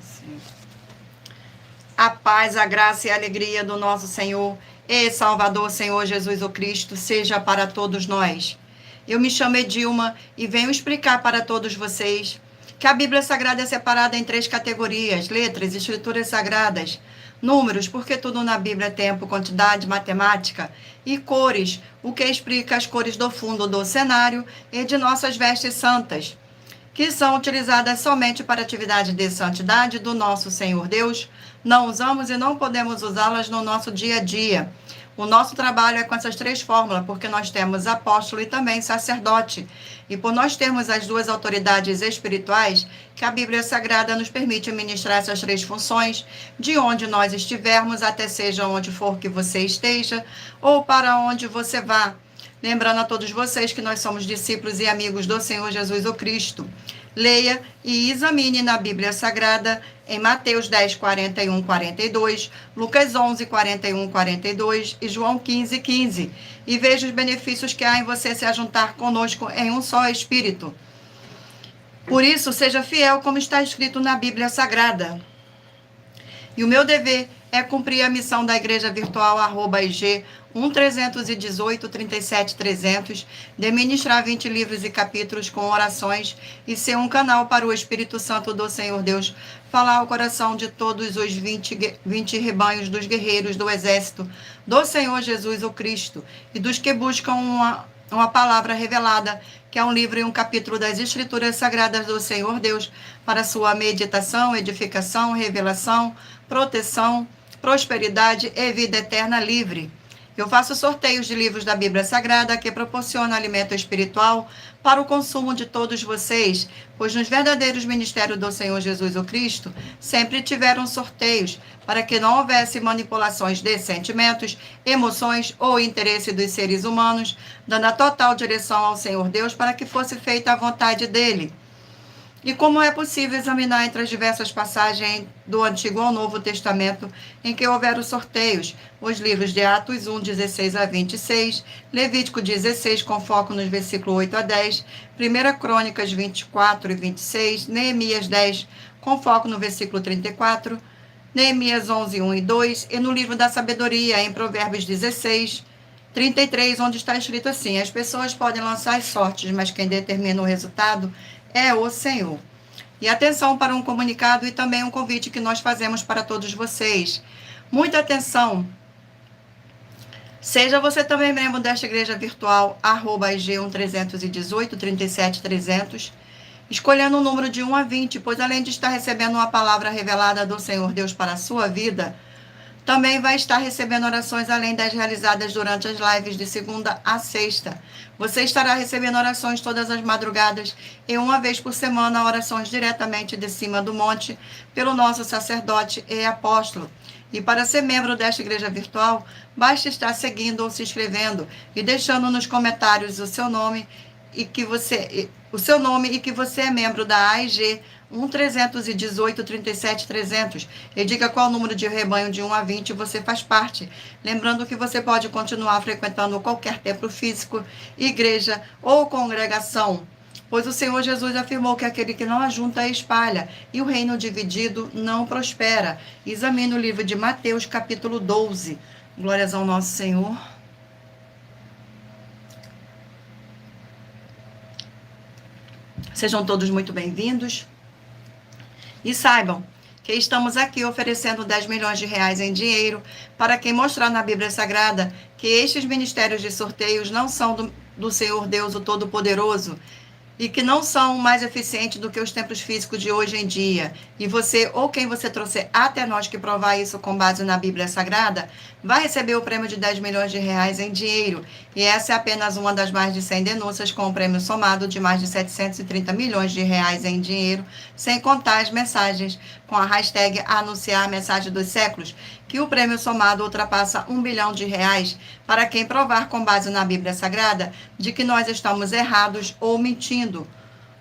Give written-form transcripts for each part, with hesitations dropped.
Assim. A paz, a graça e a alegria do nosso Senhor e Salvador, Senhor Jesus o Cristo, seja para todos nós. Eu me chamo Edilma e venho explicar para todos vocês que a Bíblia Sagrada é separada em 3 categorias: letras, escrituras sagradas, números, porque tudo na Bíblia é tempo, quantidade, matemática, e cores, o que explica as cores do fundo do cenário e de nossas vestes santas, que são utilizadas somente para atividade de santidade do nosso Senhor Deus. Não usamos e não podemos usá-las no nosso dia a dia. O nosso trabalho é com essas 3 fórmulas, porque nós temos apóstolo e também sacerdote. E por nós termos as 2 autoridades espirituais, que a Bíblia Sagrada nos permite ministrar essas 3 funções, de onde nós estivermos, até seja onde for que você esteja, ou para onde você vá. Lembrando a todos vocês que nós somos discípulos e amigos do Senhor Jesus o Cristo. Leia e examine na Bíblia Sagrada em Mateus 10, 41, 42, Lucas 11, 41, 42 e João 15, 15. E veja os benefícios que há em você se ajuntar conosco em um só Espírito. Por isso, seja fiel como está escrito na Bíblia Sagrada. E o meu dever é cumprir a missão da Igreja Virtual @IG 1318 37 300, de ministrar 20 livros e capítulos com orações e ser um canal para o Espírito Santo do Senhor Deus falar ao coração de todos os 20 rebanhos dos guerreiros do exército do Senhor Jesus o Cristo e dos que buscam uma palavra revelada, que é um livro e um capítulo das Escrituras Sagradas do Senhor Deus, para sua meditação, edificação, revelação, proteção, prosperidade e vida eterna livre. Eu faço sorteios de livros da Bíblia Sagrada que proporcionam alimento espiritual para o consumo de todos vocês, pois nos verdadeiros ministérios do Senhor Jesus o Cristo sempre tiveram sorteios para que não houvesse manipulações de sentimentos, emoções ou interesse dos seres humanos, dando a total direção ao Senhor Deus para que fosse feita a vontade dele. E como é possível examinar entre as diversas passagens do Antigo ao Novo Testamento em que houveram sorteios, os livros de Atos 1, 16 a 26, Levítico 16, com foco nos versículos 8 a 10, 1 Crônicas 24 e 26, Neemias 10, com foco no versículo 34, Neemias 11, 1 e 2, e no livro da Sabedoria, em Provérbios 16, 33, onde está escrito assim: as pessoas podem lançar as sortes, mas quem determina o resultado é o Senhor. E atenção para um comunicado e também um convite que nós fazemos para todos vocês. Muita atenção. Seja você também membro desta igreja virtual, @IG 1318 37 300, escolhendo o número de 1 a 20, pois além de estar recebendo uma palavra revelada do Senhor Deus para a sua vida, também vai estar recebendo orações além das realizadas durante as lives de segunda a sexta. Você estará recebendo orações todas as madrugadas e uma vez por semana, orações diretamente de cima do monte pelo nosso sacerdote e apóstolo. E para ser membro desta igreja virtual, basta estar seguindo ou se inscrevendo e deixando nos comentários o seu nome e que você é membro da AIG 1318 37 300 e diga qual número de rebanho de 1 a 20 você faz parte. Lembrando que você pode continuar frequentando qualquer templo físico, igreja ou congregação, pois o Senhor Jesus afirmou que aquele que não ajunta espalha, e o reino dividido não prospera. Examine o livro de Mateus, capítulo 12. Glórias ao nosso Senhor. Sejam todos muito bem-vindos. E saibam que estamos aqui oferecendo 10 milhões de reais em dinheiro para quem mostrar na Bíblia Sagrada que estes ministérios de sorteios não são do Senhor Deus, o Todo-Poderoso, e que não são mais eficientes do que os templos físicos de hoje em dia. E você, ou quem você trouxer até nós que provar isso com base na Bíblia Sagrada, vai receber o prêmio de 10 milhões de reais em dinheiro. E essa é apenas uma das mais de 100 denúncias com um prêmio somado de mais de 730 milhões de reais em dinheiro, sem contar as mensagens com a hashtag anunciar a mensagem dos séculos, que o prêmio somado ultrapassa 1 bilhão de reais para quem provar com base na Bíblia Sagrada de que nós estamos errados ou mentindo,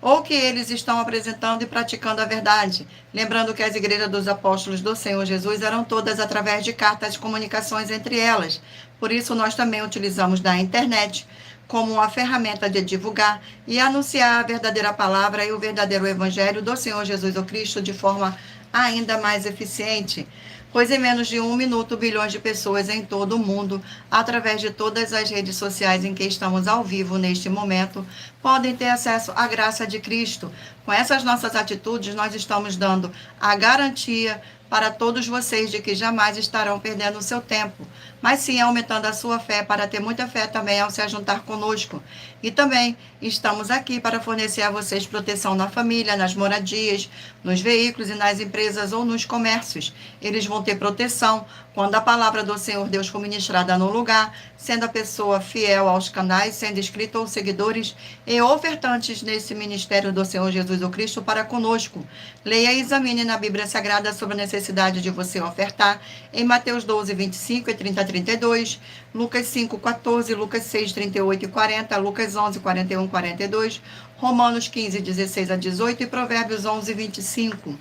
ou que eles estão apresentando e praticando a verdade. Lembrando que as igrejas dos apóstolos do Senhor Jesus eram todas através de cartas de comunicações entre elas. Por isso, nós também utilizamos da internet como uma ferramenta de divulgar e anunciar a verdadeira palavra e o verdadeiro evangelho do Senhor Jesus o Cristo de forma ainda mais eficiente, pois em menos de 1 minuto, bilhões de pessoas em todo o mundo, através de todas as redes sociais em que estamos ao vivo neste momento, podem ter acesso à graça de Cristo. Com essas nossas atitudes, nós estamos dando a garantia para todos vocês de que jamais estarão perdendo o seu tempo, mas sim aumentando a sua fé, para ter muita fé também ao se juntar conosco. E também estamos aqui para fornecer a vocês proteção na família, nas moradias, nos veículos e nas empresas ou nos comércios. Eles vão ter proteção quando a palavra do Senhor Deus for ministrada no lugar, sendo a pessoa fiel aos canais, sendo inscrito ou seguidores e ofertantes nesse ministério do Senhor Jesus o Cristo para conosco. Leia e examine na Bíblia Sagrada sobre a necessidade de você ofertar em Mateus 12, 25 e 30 a 32, Lucas 5, 14, Lucas 6, 38 e 40, Lucas 11, 41 e 42, Romanos 15, 16 a 18 e Provérbios 11, 25.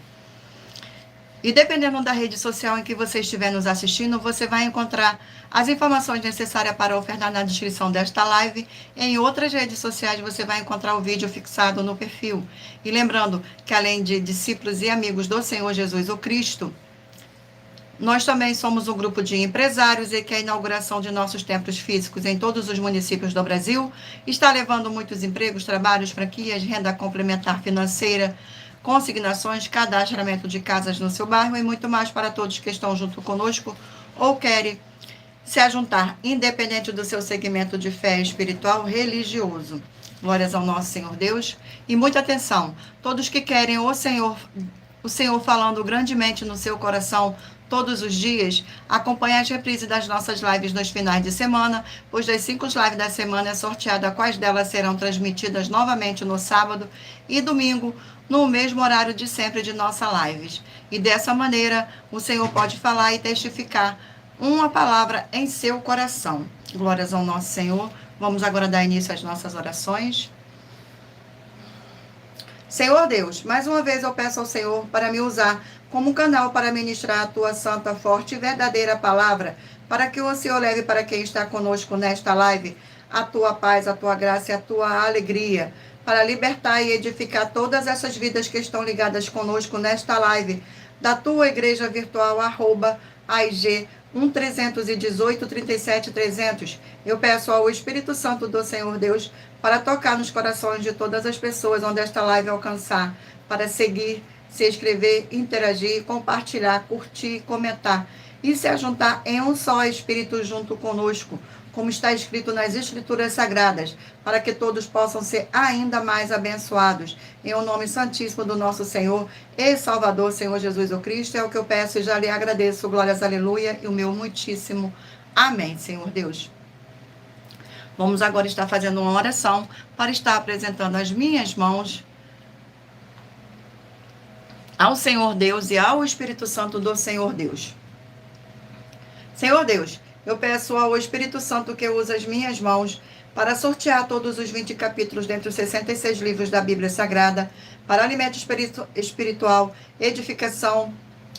E dependendo da rede social em que você estiver nos assistindo, você vai encontrar as informações necessárias para ofertar na descrição desta live. Em outras redes sociais você vai encontrar o vídeo fixado no perfil. E lembrando que além de discípulos e amigos do Senhor Jesus o Cristo, nós também somos um grupo de empresários e que a inauguração de nossos templos físicos em todos os municípios do Brasil está levando muitos empregos, trabalhos, franquias, renda complementar financeira, consignações, cadastramento de casas no seu bairro e muito mais para todos que estão junto conosco ou querem se ajuntar, independente do seu segmento de fé espiritual religioso. Glórias ao nosso Senhor Deus. E muita atenção, todos que querem o Senhor falando grandemente no seu coração todos os dias, acompanhe as reprises das nossas lives nos finais de semana, pois das 5 lives da semana é sorteada quais delas serão transmitidas novamente no sábado e domingo, no mesmo horário de sempre de nossas lives. E dessa maneira, o Senhor pode falar e testificar uma palavra em seu coração. Glórias ao nosso Senhor. Vamos agora dar início às nossas orações. Senhor Deus, mais uma vez eu peço ao Senhor para me usar como um canal para ministrar a tua santa, forte e verdadeira palavra, para que o Senhor leve para quem está conosco nesta live a tua paz, a tua graça e a tua alegria, para libertar e edificar todas essas vidas que estão ligadas conosco nesta live, da tua igreja virtual, @AIG 1318 37 300. Eu peço ao Espírito Santo do Senhor Deus para tocar nos corações de todas as pessoas onde esta live alcançar, para seguir, se inscrever, interagir, compartilhar, curtir, comentar e se ajuntar em um só Espírito junto conosco, como está escrito nas Escrituras Sagradas, para que todos possam ser ainda mais abençoados. Em o nome santíssimo do nosso Senhor e Salvador, Senhor Jesus o Cristo, é o que eu peço e já lhe agradeço. Glórias, aleluia, e o meu muitíssimo amém, Senhor Deus. Vamos agora estar fazendo uma oração para estar apresentando as minhas mãos ao Senhor Deus e ao Espírito Santo do Senhor Deus. Senhor Deus, eu peço ao Espírito Santo que use as minhas mãos para sortear todos os 20 capítulos dentre os 66 livros da Bíblia Sagrada, para alimento espiritual, edificação,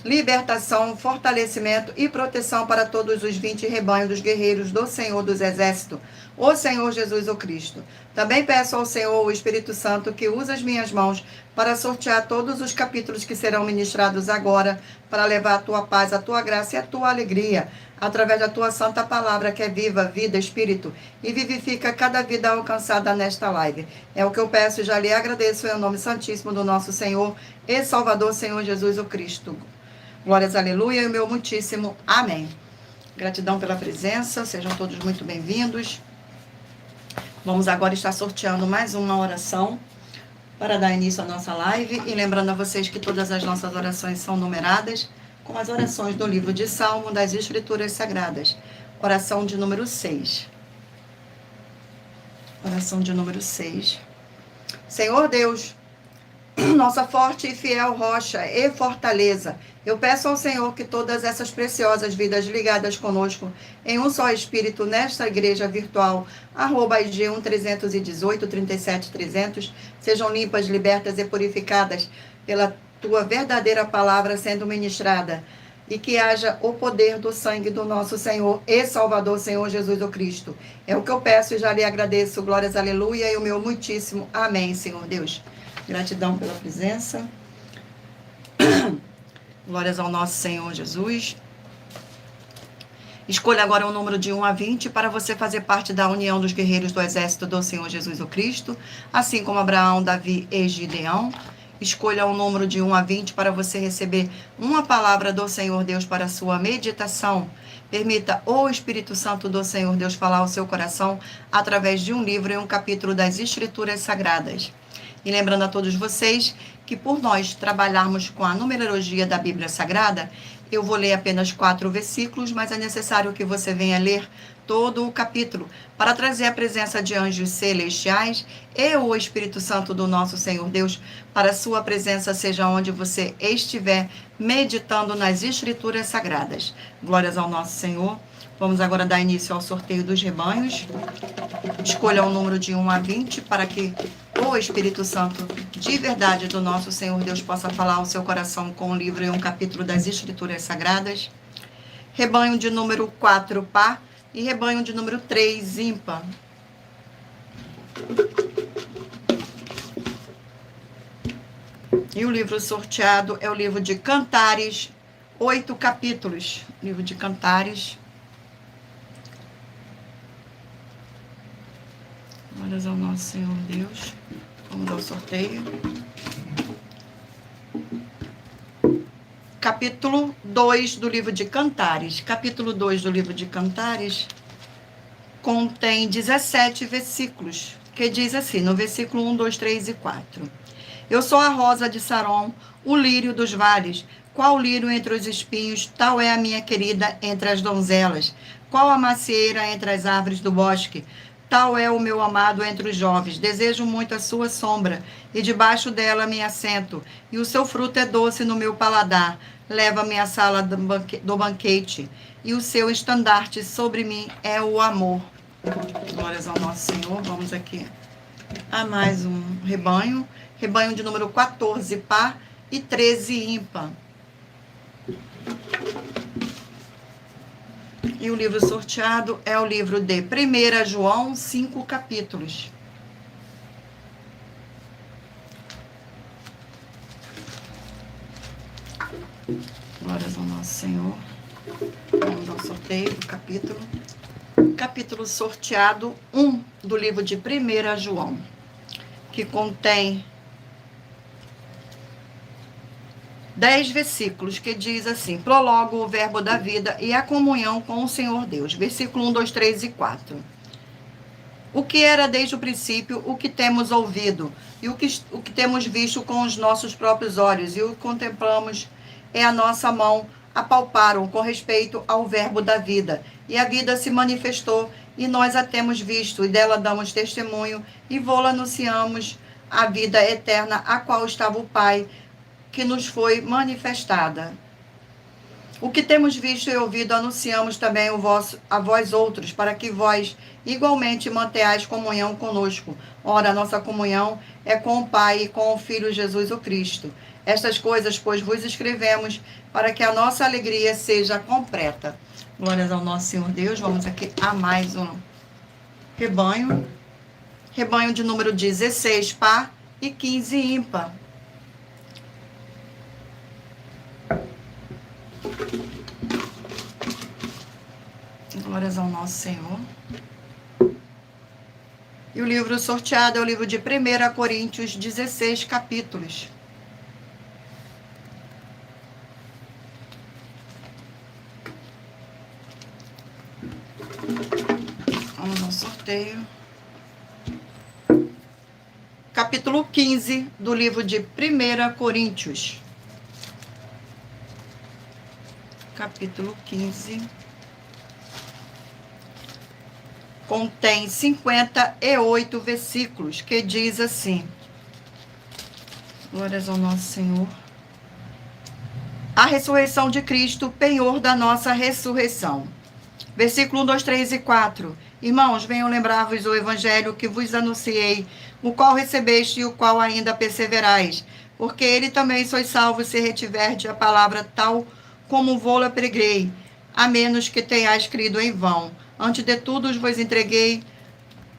libertação, fortalecimento e proteção para todos os 20 rebanhos dos guerreiros do Senhor dos Exércitos, o Senhor Jesus o Cristo. Também peço ao Senhor, o Espírito Santo, que use as minhas mãos para sortear todos os capítulos que serão ministrados agora, para levar a tua paz, a tua graça e a tua alegria, através da tua santa palavra, que é viva, vida, espírito, e vivifica cada vida alcançada nesta live. É o que eu peço e já lhe agradeço em nome santíssimo do nosso Senhor e Salvador, Senhor Jesus o Cristo. Glórias, aleluia, e o meu muitíssimo amém. Gratidão pela presença, sejam todos muito bem-vindos. Vamos agora estar sorteando mais uma oração para dar início à nossa live. E lembrando a vocês que todas as nossas orações são numeradas, com as orações do livro de Salmo das Escrituras Sagradas. Oração de número 6. Oração de número 6. Senhor Deus, nossa forte e fiel rocha e fortaleza, eu peço ao Senhor que todas essas preciosas vidas ligadas conosco em um só Espírito nesta igreja virtual, @IG 1318 37 300, sejam limpas, libertas e purificadas pela tua verdadeira palavra sendo ministrada, e que haja o poder do sangue do nosso Senhor e Salvador, Senhor Jesus o Cristo. É o que eu peço e já lhe agradeço. Glórias, aleluia, e o meu muitíssimo amém, Senhor Deus. Gratidão pela presença. Glórias ao nosso Senhor Jesus. Escolha agora o número de 1 a 20 para você fazer parte da união dos guerreiros do exército do Senhor Jesus o Cristo, assim como Abraão, Davi e Gideão. Escolha o número de 1 a 20 para você receber uma palavra do Senhor Deus para a sua meditação. Permita o Espírito Santo do Senhor Deus falar ao seu coração através de um livro e um capítulo das Escrituras Sagradas. E lembrando a todos vocês que por nós trabalharmos com a numerologia da Bíblia Sagrada, eu vou ler apenas 4 versículos, mas é necessário que você venha ler todo o capítulo para trazer a presença de anjos celestiais e o Espírito Santo do nosso Senhor Deus para a sua presença, seja onde você estiver meditando nas Escrituras Sagradas. Glórias ao nosso Senhor. Vamos agora dar início ao sorteio dos rebanhos. Escolha o número de 1 a 20 para que o Espírito Santo de verdade do nosso Senhor Deus possa falar ao seu coração com um livro e um capítulo das Escrituras Sagradas. Rebanho de número 4, par, e rebanho de número 3, ímpar. E o livro sorteado é o livro de Cantares, 8 capítulos. Livro de Cantares. Glórias ao nosso Senhor Deus. Vamos ao sorteio. Capítulo 2 do livro de Cantares. Capítulo 2 do livro de Cantares contém 17 versículos, que diz assim, no versículo 1, 2, 3 e 4. Eu sou a rosa de Saron, o lírio dos vales. Qual lírio entre os espinhos, tal é a minha querida entre as donzelas. Qual a macieira entre as árvores do bosque, tal é o meu amado entre os jovens. Desejo muito a sua sombra, e debaixo dela me assento, e o seu fruto é doce no meu paladar. Leva-me à sala do banquete, e o seu estandarte sobre mim é o amor. Glórias ao nosso Senhor. Vamos aqui a mais um rebanho. Rebanho de número 14, par, e 13, ímpar. E o livro sorteado é o livro de 1 João, 5 capítulos. Glórias ao nosso Senhor. Vamos ao sorteio do capítulo. Capítulo sorteado 1 do livro de 1 João, que contém 10 versículos, que diz assim, prologo o verbo da vida e a comunhão com o Senhor Deus. Versículo 1, 2, 3 e 4. O que era desde o princípio, o que temos ouvido, e o que temos visto com os nossos próprios olhos, e o que contemplamos é a nossa mão apalparam com respeito ao verbo da vida. E a vida se manifestou, e nós a temos visto, e dela damos testemunho, e vô-la anunciamos a vida eterna, a qual estava o Pai, que nos foi manifestada. O que temos visto e ouvido, anunciamos também a vós outros, para que vós igualmente mantenhais comunhão conosco. Ora, a nossa comunhão é com o Pai e com o Filho Jesus o Cristo. Estas coisas, pois, vos escrevemos, para que a nossa alegria seja completa. Glórias ao nosso Senhor Deus. Vamos aqui a mais um rebanho. Rebanho de número 16, par, e 15, ímpar. Glórias ao nosso Senhor. E o livro sorteado é o livro de 1 Coríntios, 16 capítulos. Vamos ao sorteio. Capítulo 15 do livro de 1 Coríntios. Capítulo 15. Contém 58 versículos, que diz assim. Glórias ao nosso Senhor. A ressurreição de Cristo, penhor da nossa ressurreição. Versículo 1, 2, 3 e 4. Irmãos, venham lembrar-vos o evangelho que vos anunciei, o qual recebeste e o qual ainda perseverais, porque ele também sois salvos se retiverdes a palavra tal como vô-la preguei, a menos que tenhais crido em vão. Antes de tudo vos entreguei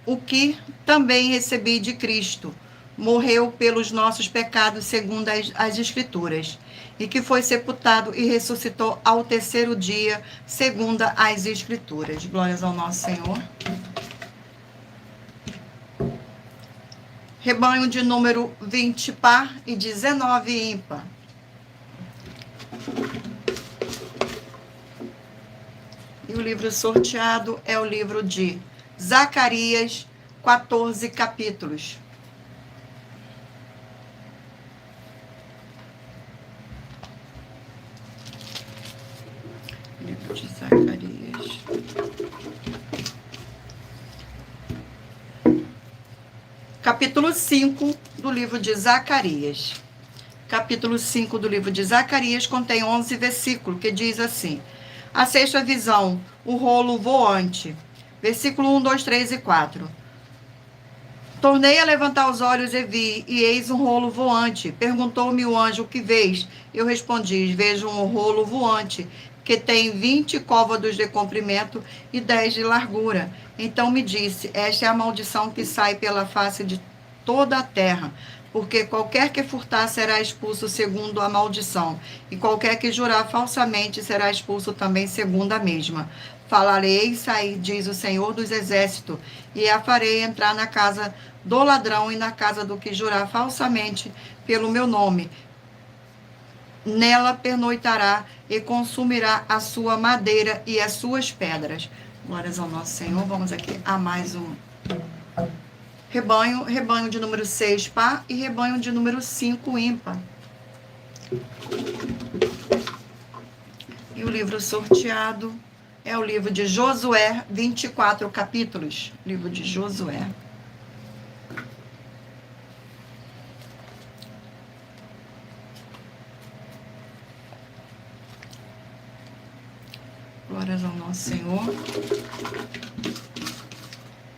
o que também recebi de Cristo. Morreu pelos nossos pecados, segundo as Escrituras. e que foi sepultado e ressuscitou ao terceiro dia, segundo as Escrituras. Glórias ao nosso Senhor. Rebanho de número 20 par e 19 ímpar. E o livro sorteado é o livro de Zacarias, 14 capítulos. Livro de Zacarias. Capítulo 5 do livro de Zacarias. Capítulo 5 do livro de Zacarias contém 11 versículos, que diz assim: a sexta visão, o rolo voante. Versículo 1, 2, 3 e 4. Tornei a levantar os olhos e vi, e eis um rolo voante. Perguntou-me o anjo, o que vês? Eu respondi, vejo um rolo voante, que tem 20 côvados de comprimento e 10 de largura. Então me disse, esta é a maldição que sai pela face de toda a terra, porque qualquer que furtar será expulso segundo a maldição, e qualquer que jurar falsamente será expulso também segundo a mesma. Falarei e sair, diz o Senhor dos Exércitos, e a farei entrar na casa do ladrão e na casa do que jurar falsamente pelo meu nome. Nela pernoitará e consumirá a sua madeira e as suas pedras. Glórias ao nosso Senhor. Vamos aqui a mais um rebanho. Rebanho de número 6 par e rebanho de número 5 ímpar. E o livro sorteado é o livro de Josué, 24 capítulos. Livro de Josué. Glórias ao nosso Senhor.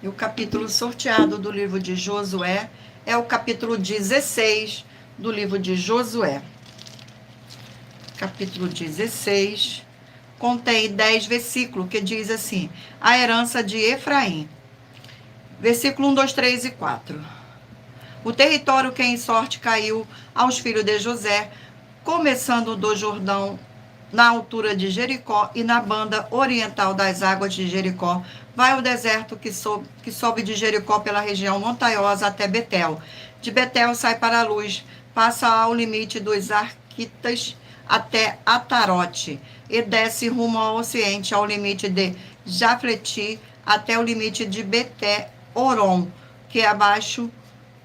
E o capítulo sorteado do livro de Josué é o capítulo 16 do livro de Josué. Capítulo 16 contém 10 versículos, que diz assim: a herança de Efraim. Versículo 1, 2, 3 e 4. O território que em sorte caiu aos filhos de José, começando do Jordão, na altura de Jericó e na banda oriental das águas de Jericó, vai o deserto que sobe de Jericó pela região montanhosa até Betel. De Betel sai para a luz, passa ao limite dos Arquitas até Atarote e desce rumo ao ocidente, ao limite de Jafleti até o limite de Beté-Oron, que é abaixo,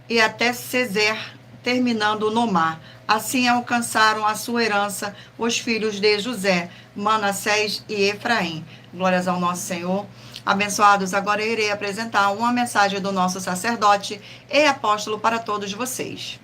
e até Sezer, terminando no mar. Assim alcançaram a sua herança os filhos de José, Manassés e Efraim. Glórias ao nosso Senhor. Abençoados, agora eu irei apresentar uma mensagem do nosso sacerdote e apóstolo para todos vocês.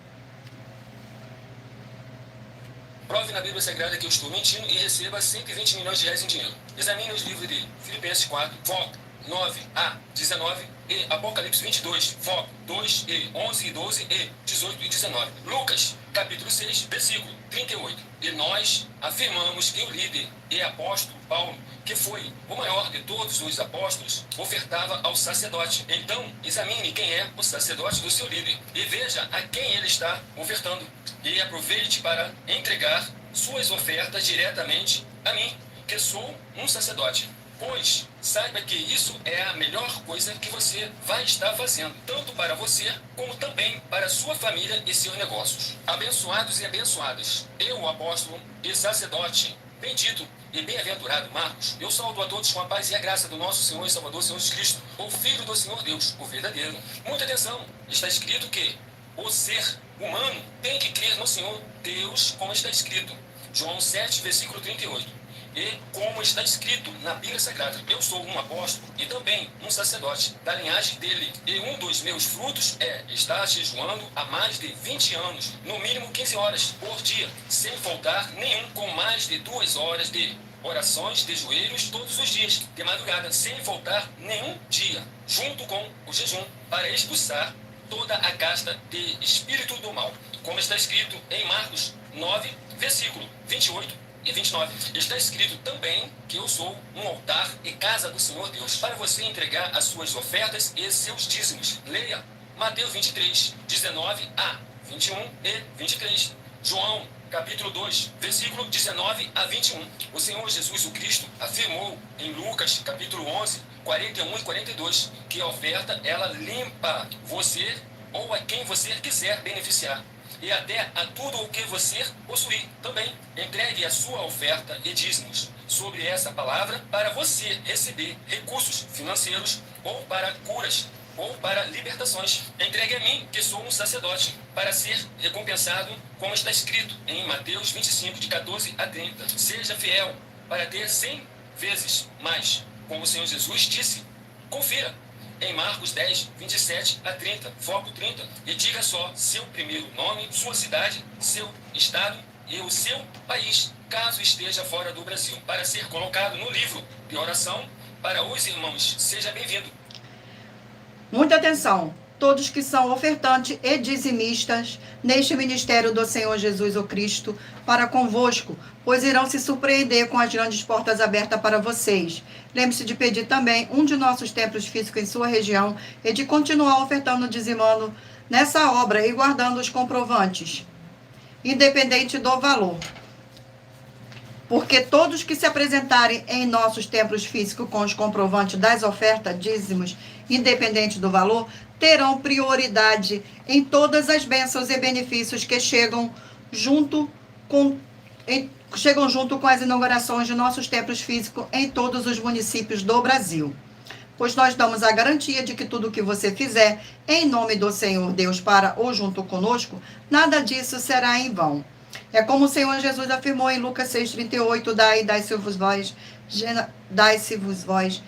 Prove na Bíblia Sagrada que eu estou mentindo e receba 120 milhões de reais em dinheiro. Examine os livros de Filipenses 4, foco 9a 19 e Apocalipse 22, foco 2 e 11 e 12 e 18 e 19. Lucas, capítulo 6, versículo 38. E nós afirmamos que o líder e apóstolo Paulo, que foi o maior de todos os apóstolos, ofertava ao sacerdote. Então, examine quem é o sacerdote do seu líder e veja a quem ele está ofertando. E aproveite para entregar suas ofertas diretamente a mim, que sou um sacerdote. Pois saiba que isso é a melhor coisa que você vai estar fazendo, tanto para você, como também para sua família e seus negócios. Abençoados e abençoadas, eu, o apóstolo e sacerdote, bendito e bem-aventurado Marcos, eu saúdo a todos com a paz e a graça do nosso Senhor e Salvador Jesus Cristo, o Filho do Senhor Deus, o verdadeiro. Muita atenção, está escrito que o ser humano tem que crer no Senhor Deus, como está escrito. João 7, versículo 38. E como está escrito na Bíblia Sagrada, eu sou um apóstolo e também um sacerdote da linhagem dele. E um dos meus frutos é estar jejuando há mais de 20 anos, no mínimo 15 horas por dia, sem faltar nenhum, com mais de 2 horas de orações de joelhos todos os dias, de madrugada, sem faltar nenhum dia, junto com o jejum, para expulsar toda a casta de espírito do mal. Como está escrito em Marcos 9, versículo 28 e 29. Está escrito também que eu sou um altar e casa do Senhor Deus, para você entregar as suas ofertas e seus dízimos. Leia Mateus 23, 19 a 21 e 23. João capítulo 2, versículo 19 a 21. O Senhor Jesus o Cristo afirmou em Lucas, capítulo 11, 41 e 42, que a oferta, ela limpa você ou a quem você quiser beneficiar. E até a tudo o que você possuir também. Entregue a sua oferta e dízimos sobre essa palavra para você receber recursos financeiros ou para curas ou para libertações. Entregue a mim, que sou um sacerdote, para ser recompensado, como está escrito em Mateus 25, de 14 a 30. Seja fiel para ter 100 vezes mais, como o Senhor Jesus disse. Confira em Marcos 10, 27 a 30, foco 30, e diga só seu primeiro nome, sua cidade, seu estado e o seu país, caso esteja fora do Brasil, para ser colocado no livro de oração para os irmãos. Seja bem-vindo. Muita atenção, todos que são ofertantes e dizimistas neste ministério do Senhor Jesus o Cristo para convosco, pois irão se surpreender com as grandes portas abertas para vocês. Lembre-se de pedir também um de nossos templos físicos em sua região e de continuar ofertando, dizimando nessa obra e guardando os comprovantes, independente do valor. Porque todos que se apresentarem em nossos templos físicos com os comprovantes das ofertas, dízimos, independente do valor, terão prioridade em todas as bênçãos e benefícios que chegam junto com as inaugurações de nossos templos físicos em todos os municípios do Brasil. Pois nós damos a garantia de que tudo o que você fizer em nome do Senhor Deus para ou junto conosco, nada disso será em vão. É como o Senhor Jesus afirmou em Lucas 6,38, dai-se-vos vós,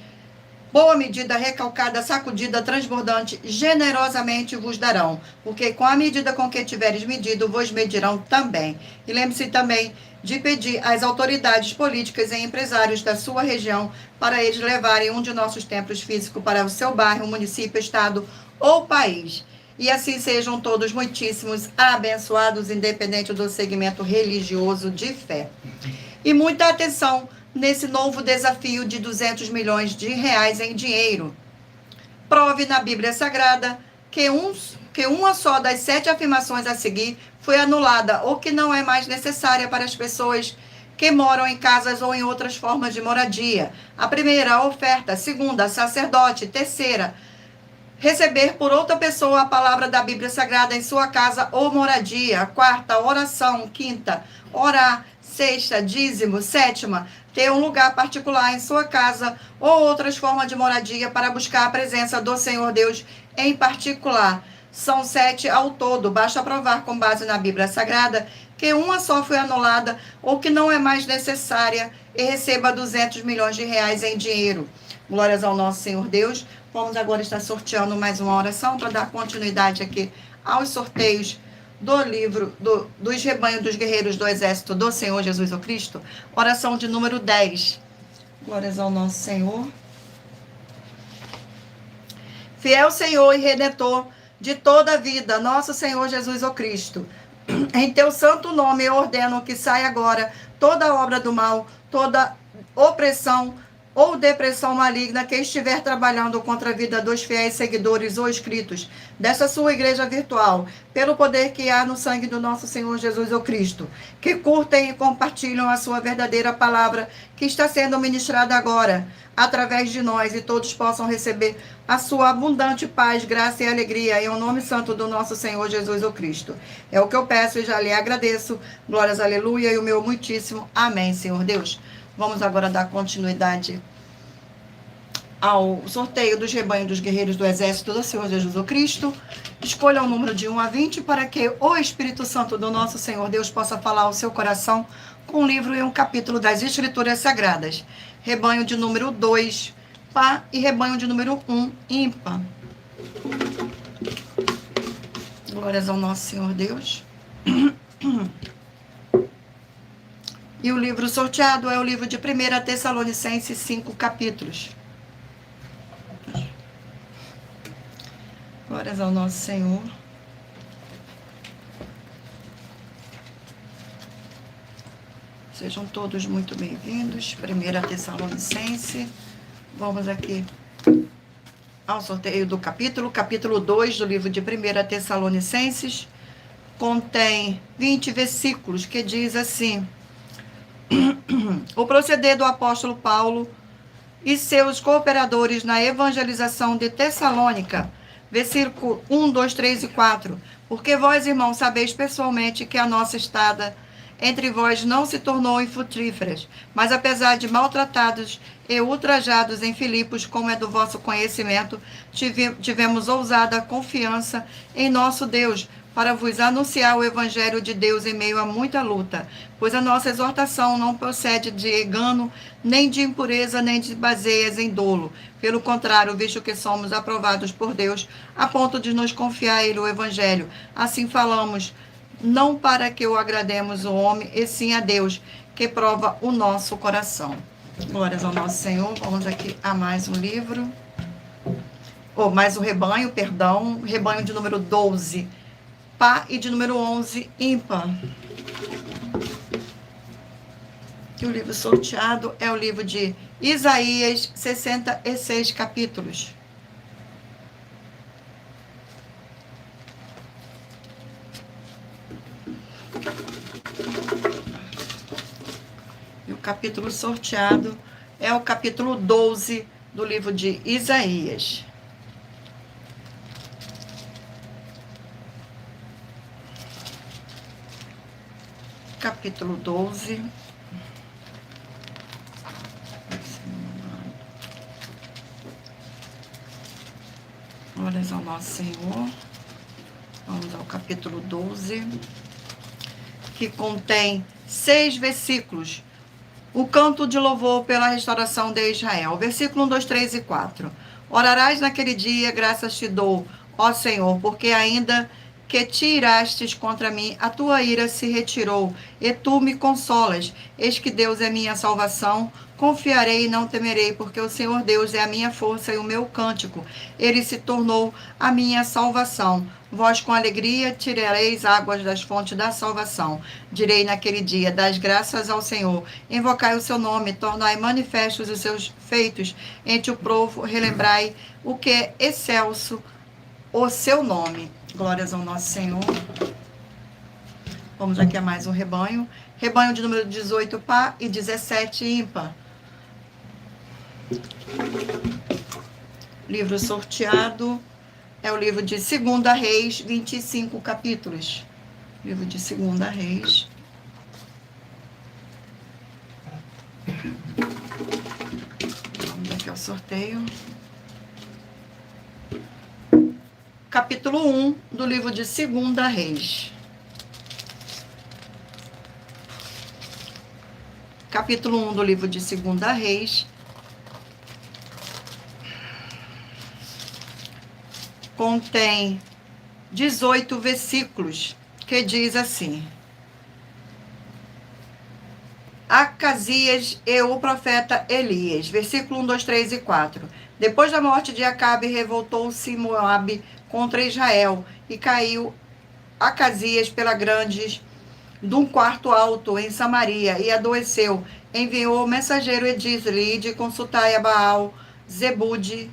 boa medida, recalcada, sacudida, transbordante, generosamente vos darão, porque com a medida com que tiveres medido, vos medirão também. E lembre-se também de pedir às autoridades políticas e empresários da sua região para eles levarem um de nossos templos físicos para o seu bairro, município, estado ou país. E assim sejam todos muitíssimos abençoados, independente do segmento religioso de fé. E muita atenção nesse novo desafio de 200 milhões de reais em dinheiro. Prove na Bíblia Sagrada que uma só das 7 afirmações a seguir foi anulada ou que não é mais necessária para as pessoas que moram em casas ou em outras formas de moradia. A primeira, a oferta. A segunda, sacerdote. Terceira, receber por outra pessoa a palavra da Bíblia Sagrada em sua casa ou moradia. Quarta, oração. Quinta, orar. Sexta, dízimo. Sétima, ter um lugar particular em sua casa ou outras formas de moradia para buscar a presença do Senhor Deus em particular. São 7 ao todo. Basta provar com base na Bíblia Sagrada que uma só foi anulada ou que não é mais necessária e receba 200 milhões de reais em dinheiro. Glórias ao nosso Senhor Deus. Vamos agora estar sorteando mais uma oração para dar continuidade aqui aos sorteios do livro dos rebanhos dos guerreiros do exército do Senhor Jesus o Cristo. Oração de número 10. Glórias ao nosso Senhor. Fiel Senhor e Redentor de toda a vida, nosso Senhor Jesus o Cristo, em teu santo nome eu ordeno que saia agora toda obra do mal, toda opressão ou depressão maligna que estiver trabalhando contra a vida dos fiéis seguidores ou inscritos dessa sua igreja virtual, pelo poder que há no sangue do nosso Senhor Jesus o Cristo, que curtem e compartilham a sua verdadeira palavra que está sendo ministrada agora, através de nós, e todos possam receber a sua abundante paz, graça e alegria, em o nome santo do nosso Senhor Jesus o Cristo. É o que eu peço e já lhe agradeço. Glórias, aleluia, e o meu muitíssimo amém, Senhor Deus. Vamos agora dar continuidade ao sorteio dos rebanhos dos guerreiros do exército do Senhor Jesus o Cristo. Escolha o número de 1 a 20 para que o Espírito Santo do nosso Senhor Deus possa falar ao seu coração com um livro e um capítulo das Escrituras Sagradas. Rebanho de número 2, par, e rebanho de número 1, ímpar. Glórias ao nosso Senhor Deus. E o livro sorteado é o livro de 1 Tessalonicenses, 5 capítulos. Glórias ao nosso Senhor. Sejam todos muito bem-vindos. 1 Tessalonicenses. Vamos aqui ao sorteio do capítulo 2 do livro de 1 Tessalonicenses. contém 20 versículos, que diz assim: o proceder do apóstolo Paulo e seus cooperadores na evangelização de Tessalônica, versículo 1, 2, 3 e 4. Porque vós, irmãos, sabeis pessoalmente que a nossa estada entre vós não se tornou infrutífera, mas apesar de maltratados e ultrajados em Filipos, como é do vosso conhecimento, tivemos ousada confiança em nosso Deus, para vos anunciar o evangelho de Deus em meio a muita luta, pois a nossa exortação não procede de engano, nem de impureza, nem de baseias em dolo. Pelo contrário, visto que somos aprovados por Deus, a ponto de nos confiar a Ele o evangelho, assim falamos, não para que o agrademos o homem, e sim a Deus, que prova o nosso coração. Glórias ao nosso Senhor. Vamos aqui a mais um livro. Mais um rebanho, perdão. Rebanho de número 12, par, e de número 11, ímpar. E o livro sorteado é o livro de Isaías, 66 capítulos. E o capítulo sorteado é o capítulo 12 do livro de Isaías. Capítulo 12. Glórias ao nosso Senhor. Vamos ao capítulo 12, que contém 6 versículos. O canto de louvor pela restauração de Israel. Versículo 1, 2, 3 e 4. Orarás naquele dia, graças te dou, ó Senhor, porque ainda que te irastes contra mim, a tua ira se retirou, e tu me consolas. Eis que Deus é minha salvação, confiarei e não temerei, porque o Senhor Deus é a minha força e o meu cântico. Ele se tornou a minha salvação. Vós com alegria tirareis águas das fontes da salvação. Direi naquele dia, das graças ao Senhor, invocai o seu nome, tornai manifestos os seus feitos, entre o povo, relembrai o que é excelso o seu nome. Glórias ao nosso Senhor. Vamos aqui a mais um rebanho. Rebanho de número 18, par, e 17, ímpar. Livro sorteado é o livro de 2 Reis, 25 capítulos. Livro de 2 Reis. Vamos aqui ao sorteio. Capítulo 1 do livro de 2 Reis. Capítulo 1 do livro de 2 Reis contém 18 versículos, que diz assim: Acasias e o profeta Elias. Versículo 1, 2, 3 e 4. Depois da morte de Acabe, revoltou-se Moabe contra Israel, e caiu Acasias pela grande de um quarto alto em Samaria, e adoeceu. Enviou o mensageiro e disse-lhe: Ide consultai a Baal Zebube,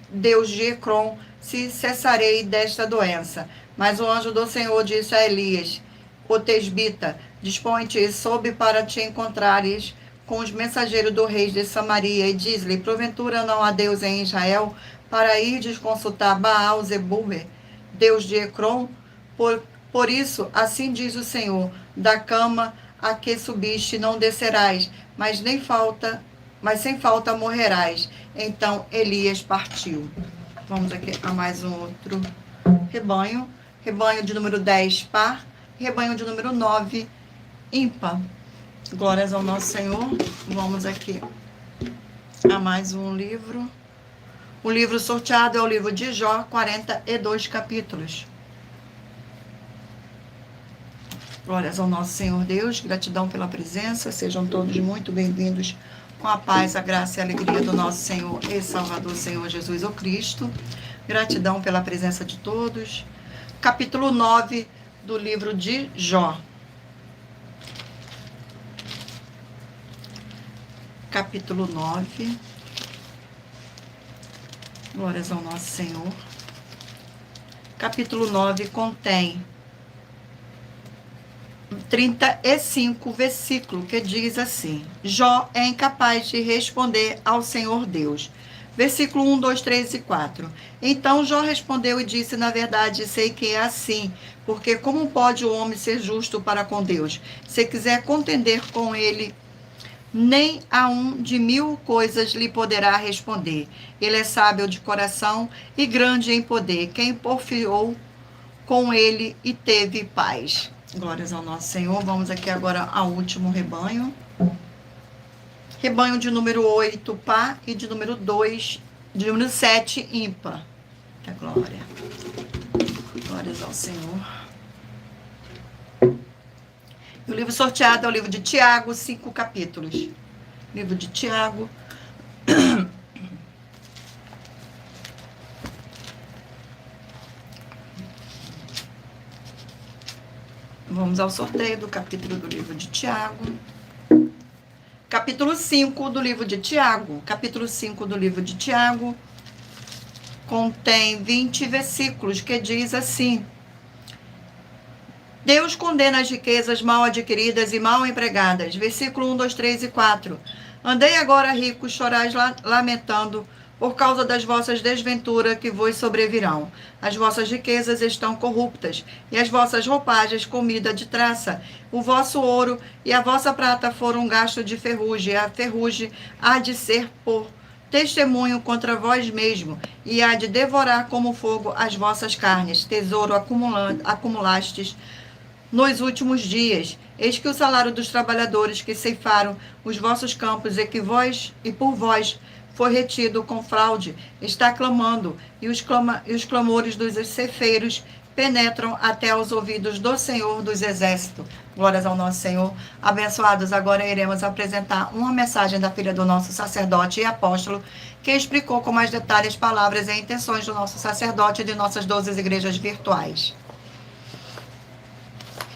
Deus de Ecrom, se cessarei desta doença. Mas o anjo do Senhor disse a Elias, o tesbita: Dispõe-te e sobe para te encontrares com os mensageiros do rei de Samaria, e diz-lhe: Porventura não há Deus em Israel, para irdes consultar Baal Zebube, Deus de Ecrom? Por isso, assim diz o Senhor: da cama a que subiste não descerás, mas sem falta morrerás. Então Elias partiu. Vamos aqui a mais um outro rebanho. Rebanho de número 10, par. Rebanho de número 9, ímpar. Glórias ao nosso Senhor. Vamos aqui a mais um livro. O livro sorteado é o livro de Jó, 42 capítulos. Glórias ao nosso Senhor Deus. Gratidão pela presença. Sejam todos muito bem-vindos, com a paz, a graça e a alegria do nosso Senhor e Salvador, Senhor Jesus o Cristo. Gratidão pela presença de todos. Capítulo 9 do livro de Jó. Capítulo 9. Glórias ao nosso Senhor. capítulo 9 contém 35 versículo que diz assim: Jó é incapaz de responder ao Senhor Deus. Versículo 1, 2, 3 e 4. Então Jó respondeu e disse: Na verdade, sei que é assim, porque como pode o homem ser justo para com Deus? Se quiser contender com ele, nem a um de 1000 coisas lhe poderá responder. Ele é sábio de coração e grande em poder. Quem porfiou com ele e teve paz. Glórias ao nosso Senhor. Vamos aqui agora ao último rebanho. Rebanho de número 8, par, e de número 2, de número 7, ímpar. Que glória. Glórias ao Senhor. O livro sorteado é o livro de Tiago, 5 capítulos. Livro de Tiago. Vamos ao sorteio do capítulo do livro de Tiago. Capítulo 5 do livro de Tiago. Capítulo 5 do livro de Tiago contém 20 versículos que diz assim: Deus condena as riquezas mal adquiridas e mal empregadas. Versículo 1, 2, 3 e 4. Andei agora ricos, chorais lamentando por causa das vossas desventuras que vos sobrevirão. As vossas riquezas estão corruptas, e as vossas roupagens comida de traça. O vosso ouro e a vossa prata foram um gasto de ferrugem, e a ferrugem há de ser por testemunho contra vós mesmo, e há de devorar como fogo as vossas carnes. Tesouro acumulastes nos últimos dias. Eis que o salário dos trabalhadores que ceifaram os vossos campos e por vós foi retido com fraude, está clamando, e os clamores dos ceifeiros penetram até os ouvidos do Senhor dos Exércitos. Glórias ao nosso Senhor. Abençoados, agora iremos apresentar uma mensagem da filha do nosso sacerdote e apóstolo, que explicou com mais detalhes palavras e intenções do nosso sacerdote e de nossas 12 igrejas virtuais.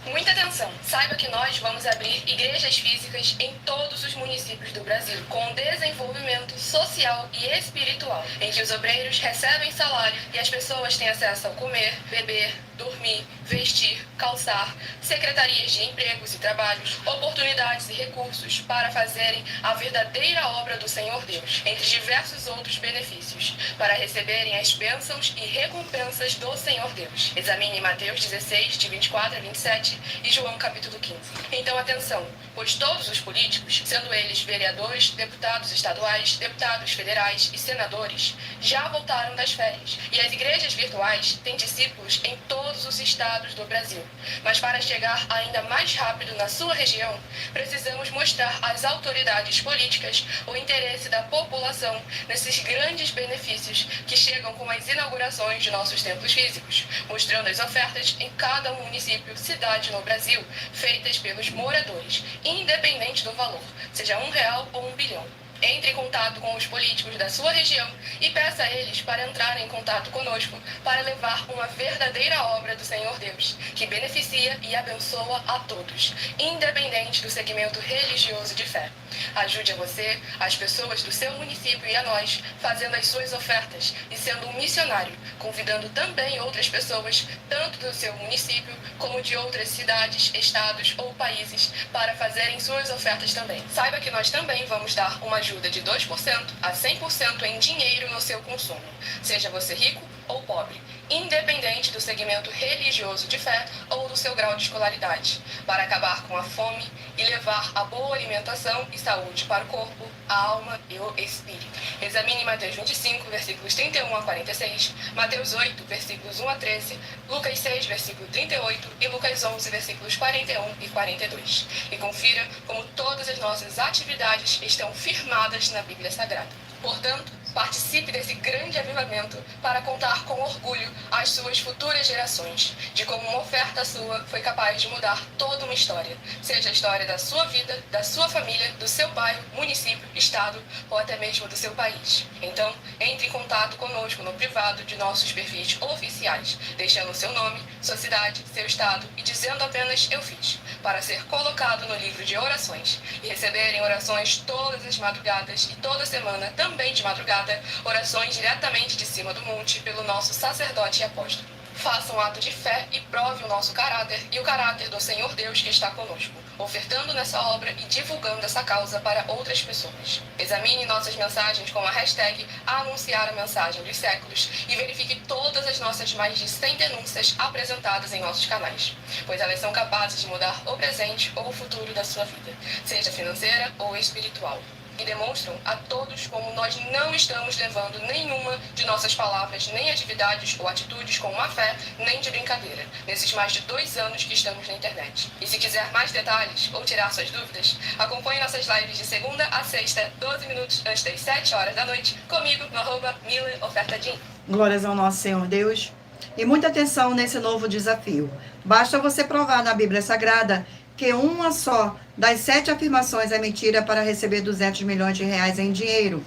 Muita atenção! Saiba que nós vamos abrir igrejas físicas em todos os municípios do Brasil, com desenvolvimento social e espiritual, em que os obreiros recebem salário e as pessoas têm acesso ao comer, beber, dormir, vestir, calçar, secretarias de empregos e trabalhos, oportunidades e recursos para fazerem a verdadeira obra do Senhor Deus, entre diversos outros benefícios, para receberem as bênçãos e recompensas do Senhor Deus. Examine Mateus 16, de 24 a 27 e João capítulo 15. Então atenção, pois todos os políticos, sendo eles vereadores, deputados estaduais, deputados federais e senadores, já voltaram das férias, e as igrejas virtuais têm discípulos em todos os estados do Brasil. Mas para chegar ainda mais rápido na sua região, precisamos mostrar às autoridades políticas o interesse da população nesses grandes benefícios que chegam com as inaugurações de nossos templos físicos, mostrando as ofertas em cada município, cidade no Brasil, feitas pelos moradores, independente do valor, seja R$1 ou R$1 bilhão. Entre em contato com os políticos da sua região e peça a eles para entrarem em contato conosco para levar uma verdadeira obra do Senhor Deus, que beneficia e abençoa a todos, independente do segmento religioso de fé. Ajude a você, as pessoas do seu município e a nós, fazendo as suas ofertas e sendo um missionário, convidando também outras pessoas, tanto do seu município como de outras cidades, estados ou países, para fazerem suas ofertas também. Saiba que nós também vamos dar uma ajuda de 2% a 100% em dinheiro no seu consumo, seja você rico ou pobre, independente do segmento religioso de fé ou do seu grau de escolaridade, para acabar com a fome e levar a boa alimentação e saúde para o corpo, a alma e o espírito. Examine Mateus 25, versículos 31 a 46, Mateus 8, versículos 1 a 13, Lucas 6, versículo 38 e Lucas 11, versículos 41 e 42. E confira como todas as nossas atividades estão firmadas na Bíblia Sagrada. Portanto, participe desse grande avivamento para contar com orgulho às suas futuras gerações, de como uma oferta sua foi capaz de mudar toda uma história, seja a história da sua vida, da sua família, do seu bairro, município, estado ou até mesmo do seu país. Então, entre em contato conosco no privado de nossos perfis oficiais, deixando seu nome, sua cidade, seu estado e dizendo apenas "eu fiz", para ser colocado no livro de orações e receberem orações todas as madrugadas e toda semana também de madrugada, orações diretamente de cima do monte pelo nosso sacerdote e apóstolo. Faça um ato de fé e prove o nosso caráter e o caráter do Senhor Deus que está conosco, ofertando nessa obra e divulgando essa causa para outras pessoas. Examine nossas mensagens com a hashtag Anunciar a Mensagem dos Séculos e verifique todas as nossas mais de 100 denúncias apresentadas em nossos canais, pois elas são capazes de mudar o presente ou o futuro da sua vida, seja financeira ou espiritual. E demonstram a todos como nós não estamos levando nenhuma de nossas palavras, nem atividades ou atitudes com má fé, nem de brincadeira, nesses mais de 2 anos que estamos na internet. E se quiser mais detalhes ou tirar suas dúvidas, acompanhe nossas lives de segunda a sexta, 12 minutos antes das 7 horas da noite, comigo no @MilaOfertaDin. Glórias ao nosso Senhor Deus. E muita atenção nesse novo desafio. Basta você provar na Bíblia Sagrada que uma só das 7 afirmações é mentira para receber 200 milhões de reais em dinheiro.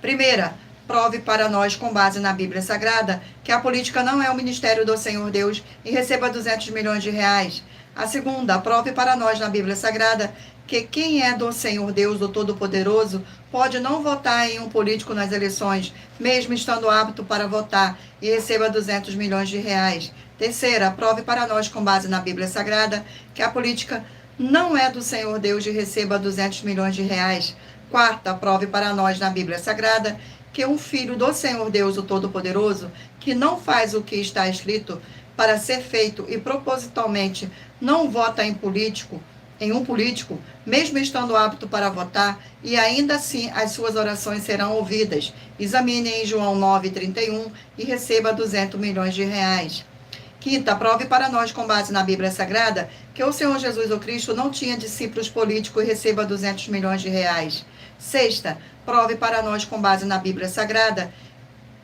Primeira, prove para nós, com base na Bíblia Sagrada, que a política não é o ministério do Senhor Deus e receba 200 milhões de reais. A segunda, prove para nós na Bíblia Sagrada que quem é do Senhor Deus, do Todo-Poderoso, pode não votar em um político nas eleições, mesmo estando apto para votar, e receba 200 milhões de reais. Terceira, prove para nós, com base na Bíblia Sagrada, que a política não é do Senhor Deus e receba 200 milhões de reais. Quarta, prove para nós na Bíblia Sagrada que um filho do Senhor Deus, o Todo-Poderoso, que não faz o que está escrito para ser feito e propositalmente não vota em um político, mesmo estando apto para votar, e ainda assim as suas orações serão ouvidas. Examine em João 9,31 e receba 200 milhões de reais. Quinta, prove para nós, com base na Bíblia Sagrada, que o Senhor Jesus o Cristo não tinha discípulos políticos e receba 200 milhões de reais. Sexta, prove para nós, com base na Bíblia Sagrada,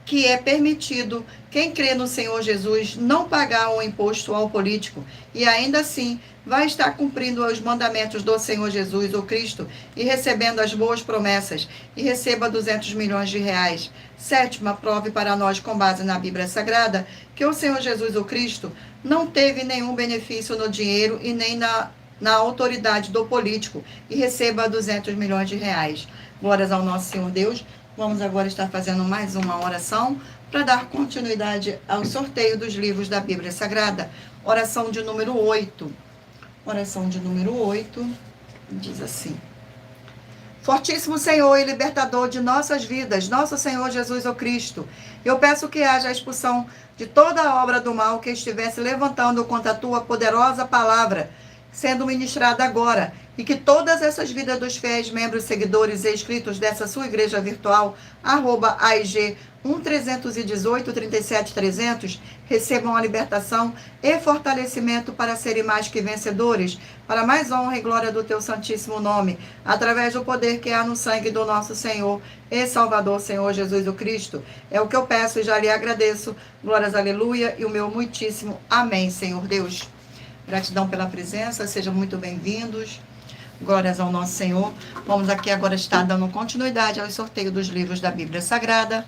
que é permitido quem crê no Senhor Jesus não pagar um imposto ao político e ainda assim vai estar cumprindo os mandamentos do Senhor Jesus, o Cristo, e recebendo as boas promessas, e receba 200 milhões de reais. Sétima, prove para nós, com base na Bíblia Sagrada, que o Senhor Jesus, o Cristo, não teve nenhum benefício no dinheiro e nem na autoridade do político, e receba 200 milhões de reais. Glórias ao nosso Senhor Deus. Vamos agora estar fazendo mais uma oração para dar continuidade ao sorteio dos livros da Bíblia Sagrada. Oração de número 8. Oração de número 8 diz assim: Fortíssimo Senhor e libertador de nossas vidas, nosso Senhor Jesus o Cristo, eu peço que haja a expulsão de toda a obra do mal que estivesse levantando contra a tua poderosa palavra, sendo ministrada agora, e que todas essas vidas dos fiéis membros, seguidores e inscritos dessa sua igreja virtual, @AIG 1-318-37-300, recebam a libertação e fortalecimento para serem mais que vencedores, para mais honra e glória do teu santíssimo nome, através do poder que há no sangue do nosso Senhor e Salvador, Senhor Jesus o Cristo. É o que eu peço e já lhe agradeço. Glórias, aleluia, e o meu muitíssimo amém, Senhor Deus. Gratidão pela presença, sejam muito bem-vindos. Glórias ao nosso Senhor. Vamos aqui agora estar dando continuidade ao sorteio dos livros da Bíblia Sagrada.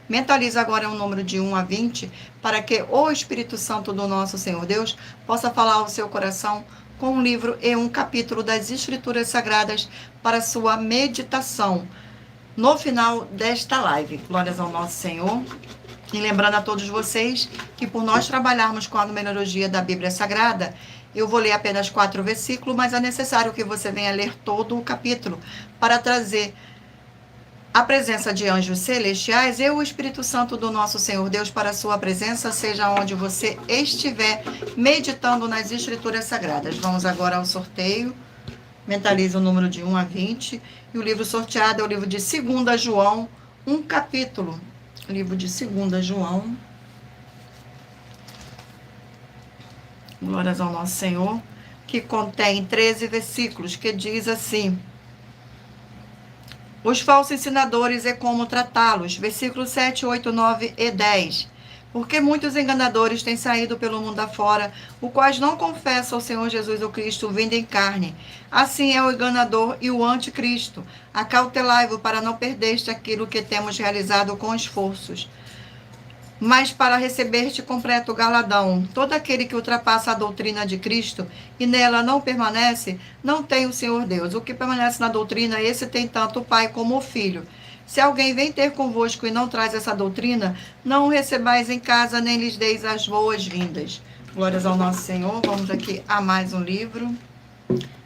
Mentalize agora um número de 1 a 20, para que o Espírito Santo do nosso Senhor Deus possa falar ao seu coração com um livro e um capítulo das Escrituras Sagradas para sua meditação no final desta live. Glórias ao nosso Senhor. E lembrando a todos vocês que por nós trabalharmos com a numerologia da Bíblia Sagrada, eu vou ler apenas 4 versículos, mas é necessário que você venha ler todo o capítulo para trazer a presença de anjos celestiais e o Espírito Santo do nosso Senhor Deus para a sua presença, seja onde você estiver meditando nas Escrituras Sagradas. Vamos agora ao sorteio. Mentalize o número de 1 a 20. E o livro sorteado é o livro de 2 João, um capítulo. O livro de 2 João. Glórias ao nosso Senhor. Que contém 13 versículos, que diz assim: os falsos ensinadores e como tratá-los. Versículos 7, 8, 9 e 10. Porque muitos enganadores têm saído pelo mundo afora, os quais não confessam o Senhor Jesus o Cristo vindo em carne. Assim é o enganador e o anticristo. Acautelai-vos para não perderdes aquilo que temos realizado com esforços, mas para receber-te completo galardão. Todo aquele que ultrapassa a doutrina de Cristo e nela não permanece, não tem o Senhor Deus. O que permanece na doutrina, esse tem tanto o Pai como o Filho. Se alguém vem ter convosco e não traz essa doutrina, não o recebais em casa, nem lhes deis as boas-vindas. Glórias ao nosso Senhor. Vamos aqui a mais um livro.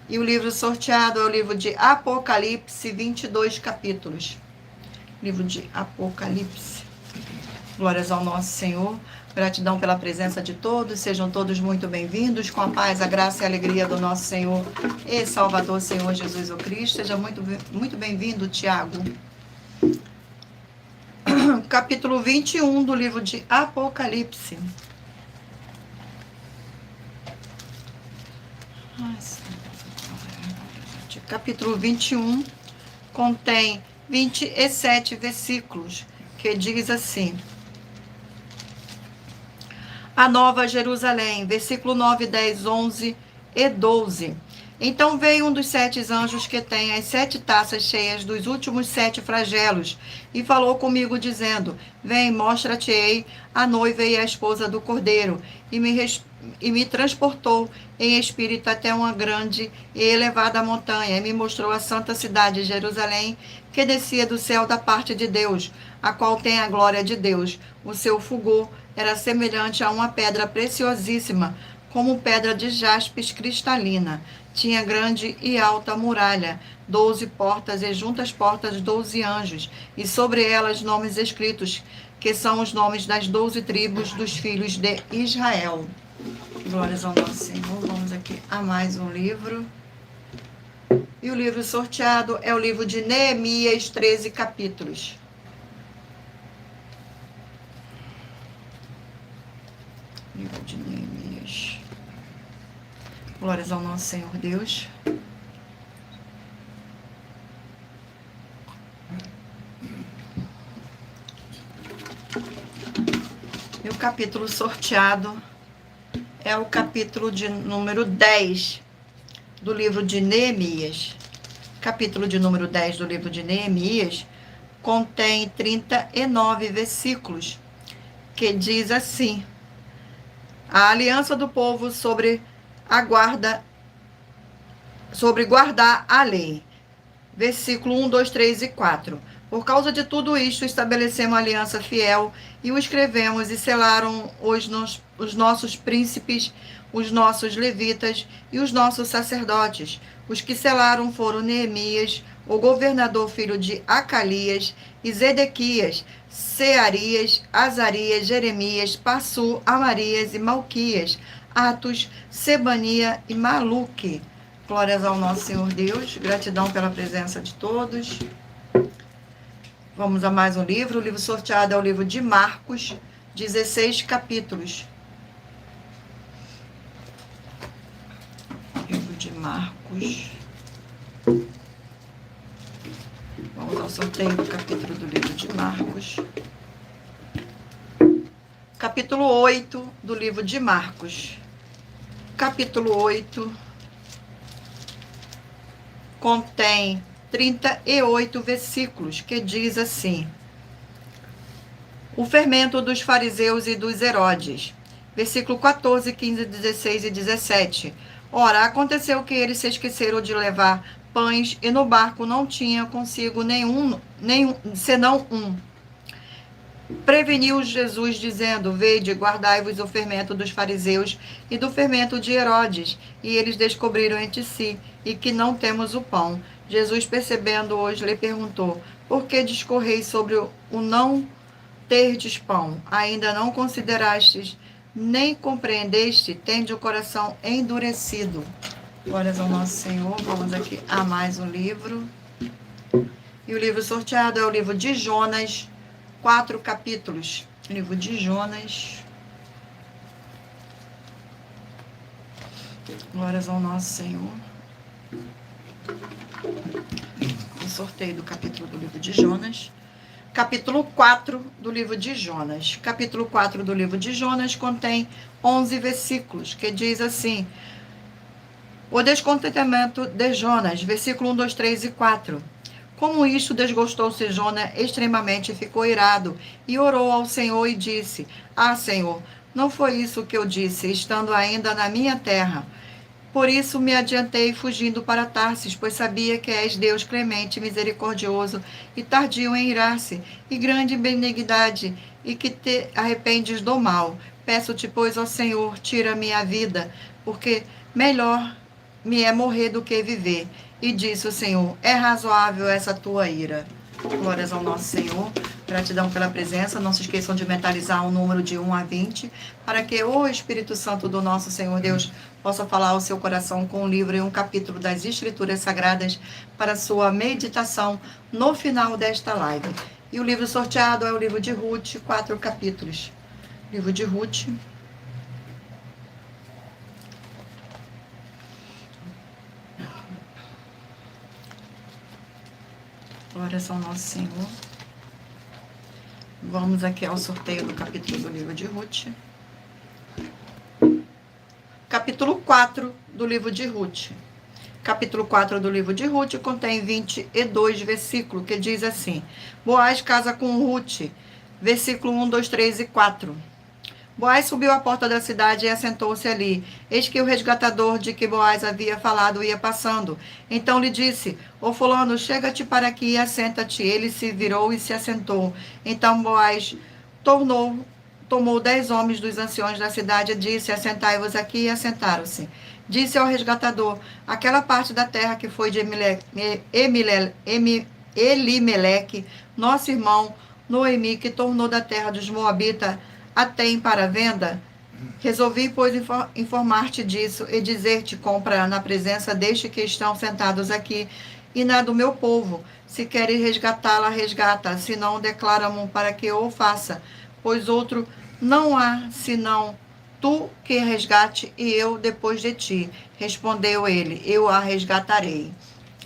E o livro sorteado é o livro de Apocalipse, 22 capítulos. Livro de Apocalipse. Glórias ao nosso Senhor. Gratidão pela presença de todos. Sejam todos muito bem-vindos. Com a paz, a graça e a alegria do nosso Senhor e Salvador, Senhor Jesus o Cristo. Seja muito bem-vindo, Tiago. Capítulo 21 do livro de Apocalipse. Capítulo 21 contém 27 versículos, que diz assim: A Nova Jerusalém, versículo 9, 10, 11 e 12. Então veio um dos 7 anjos que tem as 7 taças cheias dos últimos 7 flagelos, e falou comigo, dizendo: Vem, mostra-te-ei a noiva e a esposa do Cordeiro. E me transportou em espírito até uma grande e elevada montanha, e me mostrou a santa cidade, Jerusalém, que descia do céu da parte de Deus, a qual tem a glória de Deus. O seu fulgor era semelhante a uma pedra preciosíssima, como pedra de jaspis cristalina. Tinha grande e alta muralha, 12 portas, e junto às portas 12 anjos, e sobre elas nomes escritos, que são os nomes das 12 tribos dos filhos de Israel. Glórias ao nosso Senhor. Vamos aqui a mais um livro. E o livro sorteado é o livro de Neemias, 13 capítulos. Livro de Neemias. Glórias ao nosso Senhor Deus. E o capítulo sorteado é o capítulo de número 10 do livro de Neemias. Capítulo de número 10 do livro de Neemias contém 39 versículos, que diz assim: A aliança do povo sobre guardar a lei. Versículo 1, 2, 3 e 4. Por causa de tudo isto, estabelecemos uma aliança fiel e o escrevemos e selaram os nossos príncipes, os nossos levitas e os nossos sacerdotes. Os que selaram foram Neemias, o governador filho de Acalias, e Zedequias, Searias, Azarias, Jeremias, Passu, Amarias e Malquias, Atos, Sebania e Maluque. Glórias ao nosso Senhor Deus. Gratidão pela presença de todos. Vamos a mais um livro. O livro sorteado é o livro de Marcos, 16 capítulos. Livro de Marcos. Vamos ao sorteio do capítulo do livro de Marcos. Capítulo 8 do livro de Marcos. Capítulo 8 contém 38 versículos, que diz assim: O fermento dos fariseus e dos Herodes. Versículo 14, 15, 16 e 17. Ora, aconteceu que eles se esqueceram de levar pães, e no barco não tinha consigo nenhum senão um. Preveniu Jesus, dizendo: Vede, guardai-vos o fermento dos fariseus e do fermento de Herodes. E eles descobriram entre si, e que não temos o pão. Jesus, percebendo-os, lhe perguntou: Por que discorreis sobre o não terdes pão? Ainda não considerastes, nem compreendeste? Tende o coração endurecido. Glórias ao nosso Senhor. Vamos aqui a mais um livro. E o livro sorteado é o livro de Jonas, 4 capítulos. Livro de Jonas. Glórias ao nosso Senhor. O sorteio do capítulo do livro de Jonas. Capítulo 4 do livro de Jonas. Capítulo 4 do livro de Jonas contém 11 versículos, que diz assim: O descontentamento de Jonas. Versículo 1, 2, 3 e 4. Como isto desgostou-se Jonas extremamente, ficou irado, e orou ao Senhor e disse: Ah, Senhor, não foi isso que eu disse, estando ainda na minha terra. Por isso me adiantei fugindo para Tarsis, pois sabia que és Deus clemente, misericordioso e tardio em irar-se, e grande em benignidade, e que te arrependes do mal. Peço-te, pois, ó Senhor, tira-me a vida, porque melhor me é morrer do que viver. E disse o Senhor, é razoável essa tua ira. Glórias ao nosso Senhor. Gratidão pela presença. Não se esqueçam de mentalizar o número de 1 a 20, para que o Espírito Santo do nosso Senhor Deus possa falar ao seu coração com um livro e um capítulo das Escrituras Sagradas para sua meditação no final desta live. E o livro sorteado é o livro de Ruth, 4 capítulos. Livro de Ruth. Glórias ao nosso Senhor. Vamos aqui ao sorteio do capítulo do livro de Ruth. Capítulo 4 do livro de Ruth. Capítulo 4 do livro de Ruth contém 22 versículos, que diz assim: Boaz casa com Ruth. Versículo 1, 2, 3 e 4. Boaz subiu à porta da cidade e assentou-se ali. Eis que o resgatador de que Boaz havia falado ia passando. Então lhe disse, ô fulano, chega-te para aqui e assenta-te. Ele se virou e se assentou. Então Boaz tomou 10 homens dos anciões da cidade e disse, assentai-vos aqui, e assentaram-se. Disse ao resgatador, aquela parte da terra que foi de Elimeleque, nosso irmão Noemi, que tornou da terra dos Moabitas, a tem para venda? Resolvi, pois, informar-te disso e dizer-te, compra na presença deste que estão sentados aqui e na do meu povo. Se queres resgatá-la, resgata, se não, declara-mo para que eu o faça, pois outro não há, senão tu que resgate e eu depois de ti. Respondeu ele, eu a resgatarei.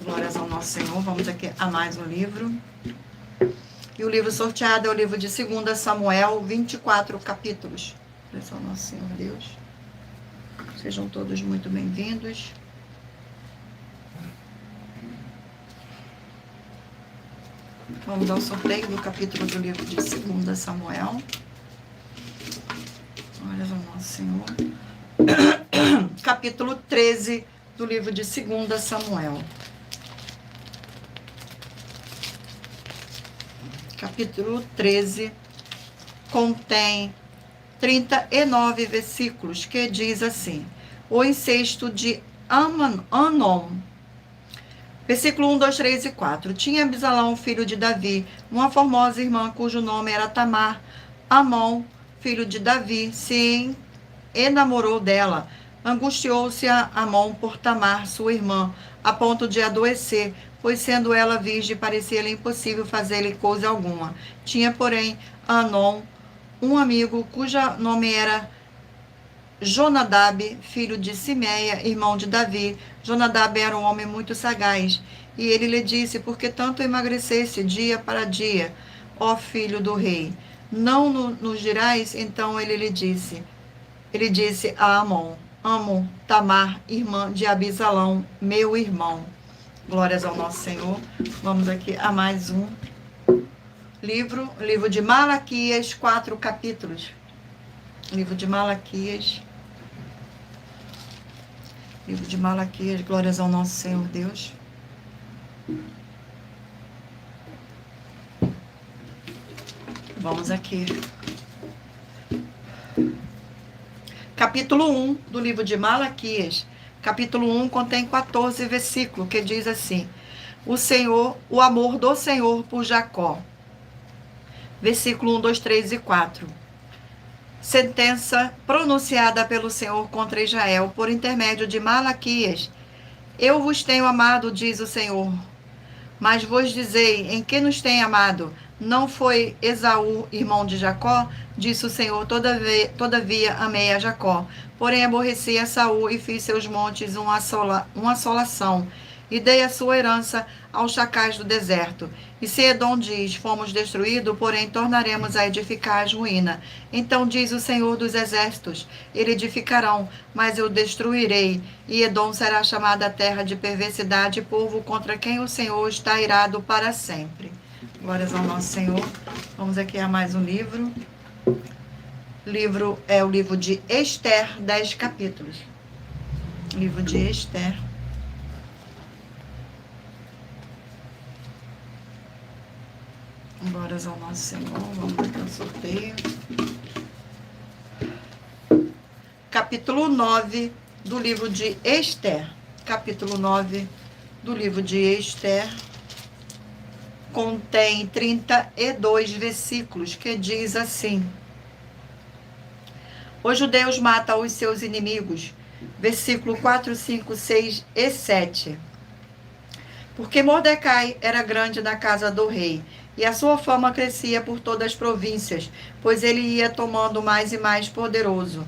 Glórias ao nosso Senhor. Vamos aqui a mais um livro. E o livro sorteado é o livro de 2 Samuel, 24 capítulos. Glórias ao nosso Senhor Deus. Sejam todos muito bem-vindos. Vamos ao sorteio do capítulo do livro de 2 Samuel. Glórias ao nosso Senhor. Capítulo 13 do livro de 2 Samuel. Capítulo 13 contém 39 versículos, que diz assim, o incesto de Anon. Versículo 1, 2, 3 e 4. Tinha Absalão, filho de Davi, uma formosa irmã, cujo nome era Tamar. Amon, filho de Davi, se enamorou dela. Angustiou-se a Amon por Tamar, sua irmã, a ponto de adoecer, pois sendo ela virgem, parecia-lhe impossível fazer-lhe coisa alguma. Tinha, porém, Anon, um amigo, cujo nome era Jonadab, filho de Simeia, irmão de Davi. Jonadab era um homem muito sagaz, e ele lhe disse, por que tanto emagrecesse dia para dia, ó filho do rei? Não nos dirás? Então ele disse a Amon, amo Tamar, irmã de Absalão, meu irmão. Glórias ao nosso Senhor. Vamos aqui a mais um livro de Malaquias, 4 capítulos. Livro de Malaquias. Livro de Malaquias, glórias ao nosso Senhor Deus. Vamos aqui. Capítulo 1 do livro de Malaquias. Capítulo 1 contém 14 versículos, que diz assim, o amor do Senhor por Jacó. Versículo 1, 2, 3 e 4. Sentença pronunciada pelo Senhor contra Israel por intermédio de Malaquias. Eu vos tenho amado, diz o Senhor. Mas vos dizei, em que nos tem amado? Não foi Esaú, irmão de Jacó? Disse o Senhor, todavia amei a Jacó. Porém aborreci a Esaú e fiz seus montes uma assolação. E dei a sua herança aos chacais do deserto. E se Edom diz, fomos destruídos, porém tornaremos a edificar as ruínas. Então diz o Senhor dos exércitos, eles edificarão, mas eu destruirei. E Edom será chamada terra de perversidade, povo contra quem o Senhor está irado para sempre. Glórias ao nosso Senhor. Vamos aqui a mais um livro. Livro é o livro de Esther, 10 capítulos. Livro de Esther. Glórias ao nosso Senhor. Vamos aqui ao sorteio. Capítulo 9 do livro de Esther. Capítulo 9 do livro de Esther contém 32 versículos, que diz assim: os judeus matam os seus inimigos. Versículo 4, 5, 6 e 7. Porque Mordecai era grande na casa do rei, e a sua fama crescia por todas as províncias, pois ele ia tomando mais e mais poderoso.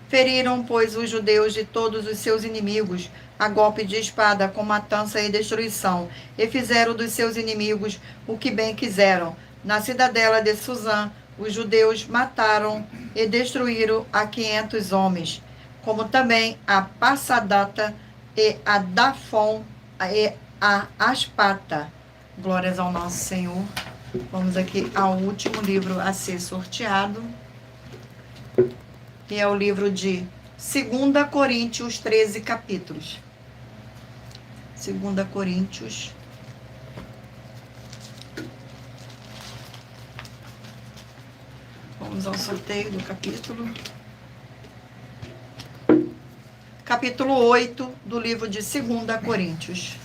Feriram, pois, os judeus de todos os seus inimigos, a golpe de espada, com matança e destruição, e fizeram dos seus inimigos o que bem quiseram. Na cidadela de Suzã, os judeus mataram e destruíram a 500 homens, como também a Passadata e a Dafon e a Aspata. Glórias ao nosso Senhor. Vamos aqui ao último livro a ser sorteado. E é o livro de 2 Coríntios, 13 capítulos. 2 Coríntios. Vamos ao sorteio do capítulo. Capítulo 8 do livro de 2 Coríntios.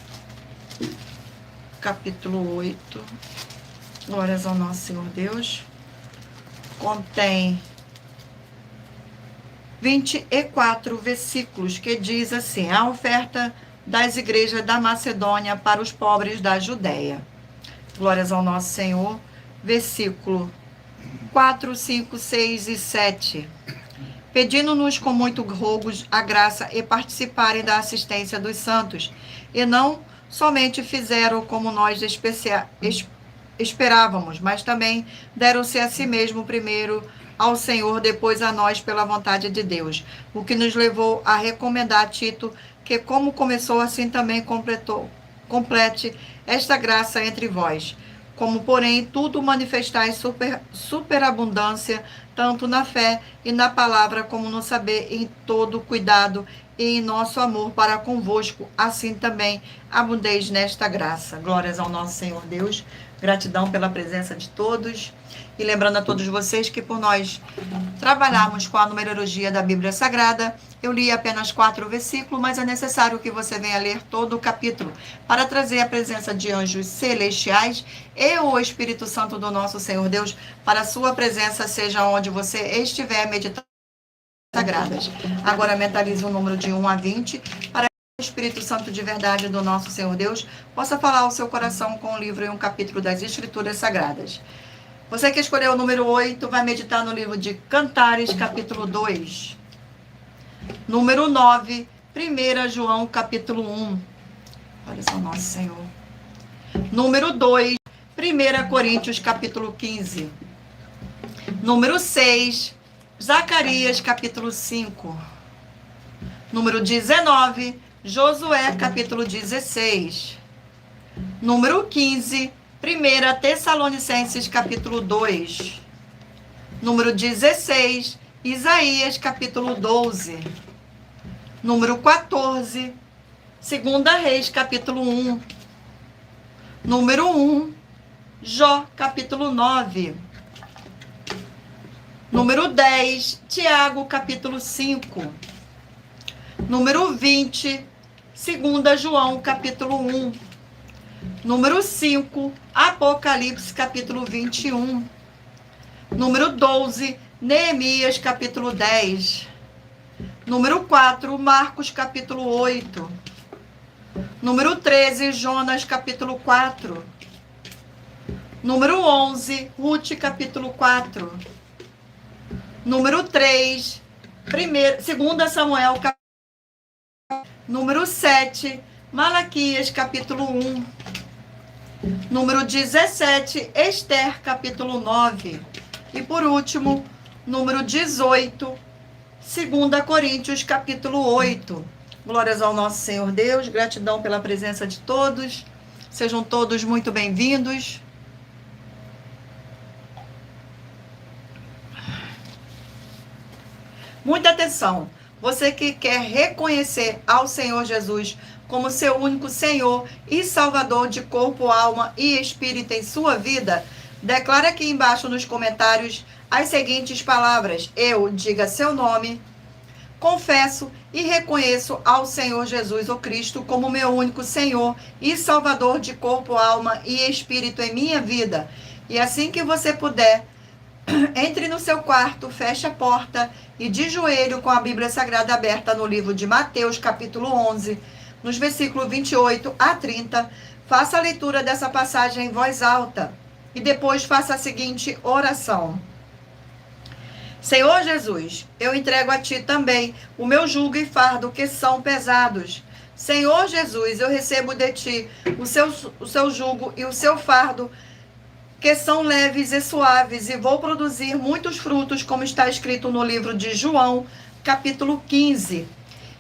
Capítulo 8. Glórias ao nosso Senhor Deus. Contém 24 versículos, que diz assim: a oferta das igrejas da Macedônia para os pobres da Judéia. Glórias ao nosso Senhor. Versículo 4, 5, 6 e 7. Pedindo-nos com muito rogos a graça e participarem da assistência dos santos, e não somente fizeram como nós esperávamos, mas também deram-se a si mesmo primeiro ao Senhor, depois a nós pela vontade de Deus, o que nos levou a recomendar a Tito que, como começou, assim também complete esta graça entre vós. Como, porém, tudo manifestais superabundância, tanto na fé e na palavra, como no saber, em todo cuidado e em nosso amor para convosco, assim também abundeis nesta graça. Glórias ao nosso Senhor Deus. Gratidão pela presença de todos. E lembrando a todos vocês que, por nós trabalharmos com a numerologia da Bíblia Sagrada, eu li apenas 4 versículos, mas é necessário que você venha ler todo o capítulo para trazer a presença de anjos celestiais e o Espírito Santo do nosso Senhor Deus para a sua presença, seja onde você estiver meditando sagradas. Agora mentalize o número de 1 a 20 para que o Espírito Santo de verdade do nosso Senhor Deus possa falar ao seu coração com um livro e um capítulo das Escrituras Sagradas. Você que escolheu o número 8 vai meditar no livro de Cantares, capítulo 2. Número 9, 1 João, capítulo 1. Olha só, nosso Senhor. Número 2, 1 Coríntios, capítulo 15. Número 6, Zacarias, capítulo 5. Número 19, Josué, capítulo 16. Número 15, 1 Tessalonicenses, capítulo 2. Número 16, Isaías, capítulo 12. Número 14, 2 Reis, capítulo 1. Número 1, Jó, capítulo 9. Número 10, Tiago, capítulo 5. Número 20, 2 João, capítulo 1. Número 5, Apocalipse, capítulo 21. Número 12, Neemias, capítulo 10. Número 4, Marcos, capítulo 8. Número 13, Jonas, capítulo 4. Número 11, Ruth, capítulo 4. Número 3, 2 Samuel, capítulo 1. Número 7, Malaquias, capítulo 1. Número 17, Esther, capítulo 9. E por último, número 18, 2 Coríntios, capítulo 8. Glórias ao nosso Senhor Deus, gratidão pela presença de todos. Sejam todos muito bem-vindos. Muita atenção. Você que quer reconhecer ao Senhor Jesus como seu único Senhor e Salvador de corpo, alma e espírito em sua vida, declara aqui embaixo nos comentários as seguintes palavras: eu, diga seu nome, confesso e reconheço ao Senhor Jesus o Cristo como meu único Senhor e Salvador de corpo, alma e espírito em minha vida. E assim que você puder, entre no seu quarto, feche a porta e de joelho com a Bíblia Sagrada aberta no livro de Mateus, capítulo 11, nos versículos 28 a 30, faça a leitura dessa passagem em voz alta e depois faça a seguinte oração: Senhor Jesus, eu entrego a Ti também o meu jugo e fardo que são pesados. Senhor Jesus, eu recebo de Ti o seu jugo e o seu fardo que são leves e suaves, e vou produzir muitos frutos, como está escrito no livro de João, capítulo 15.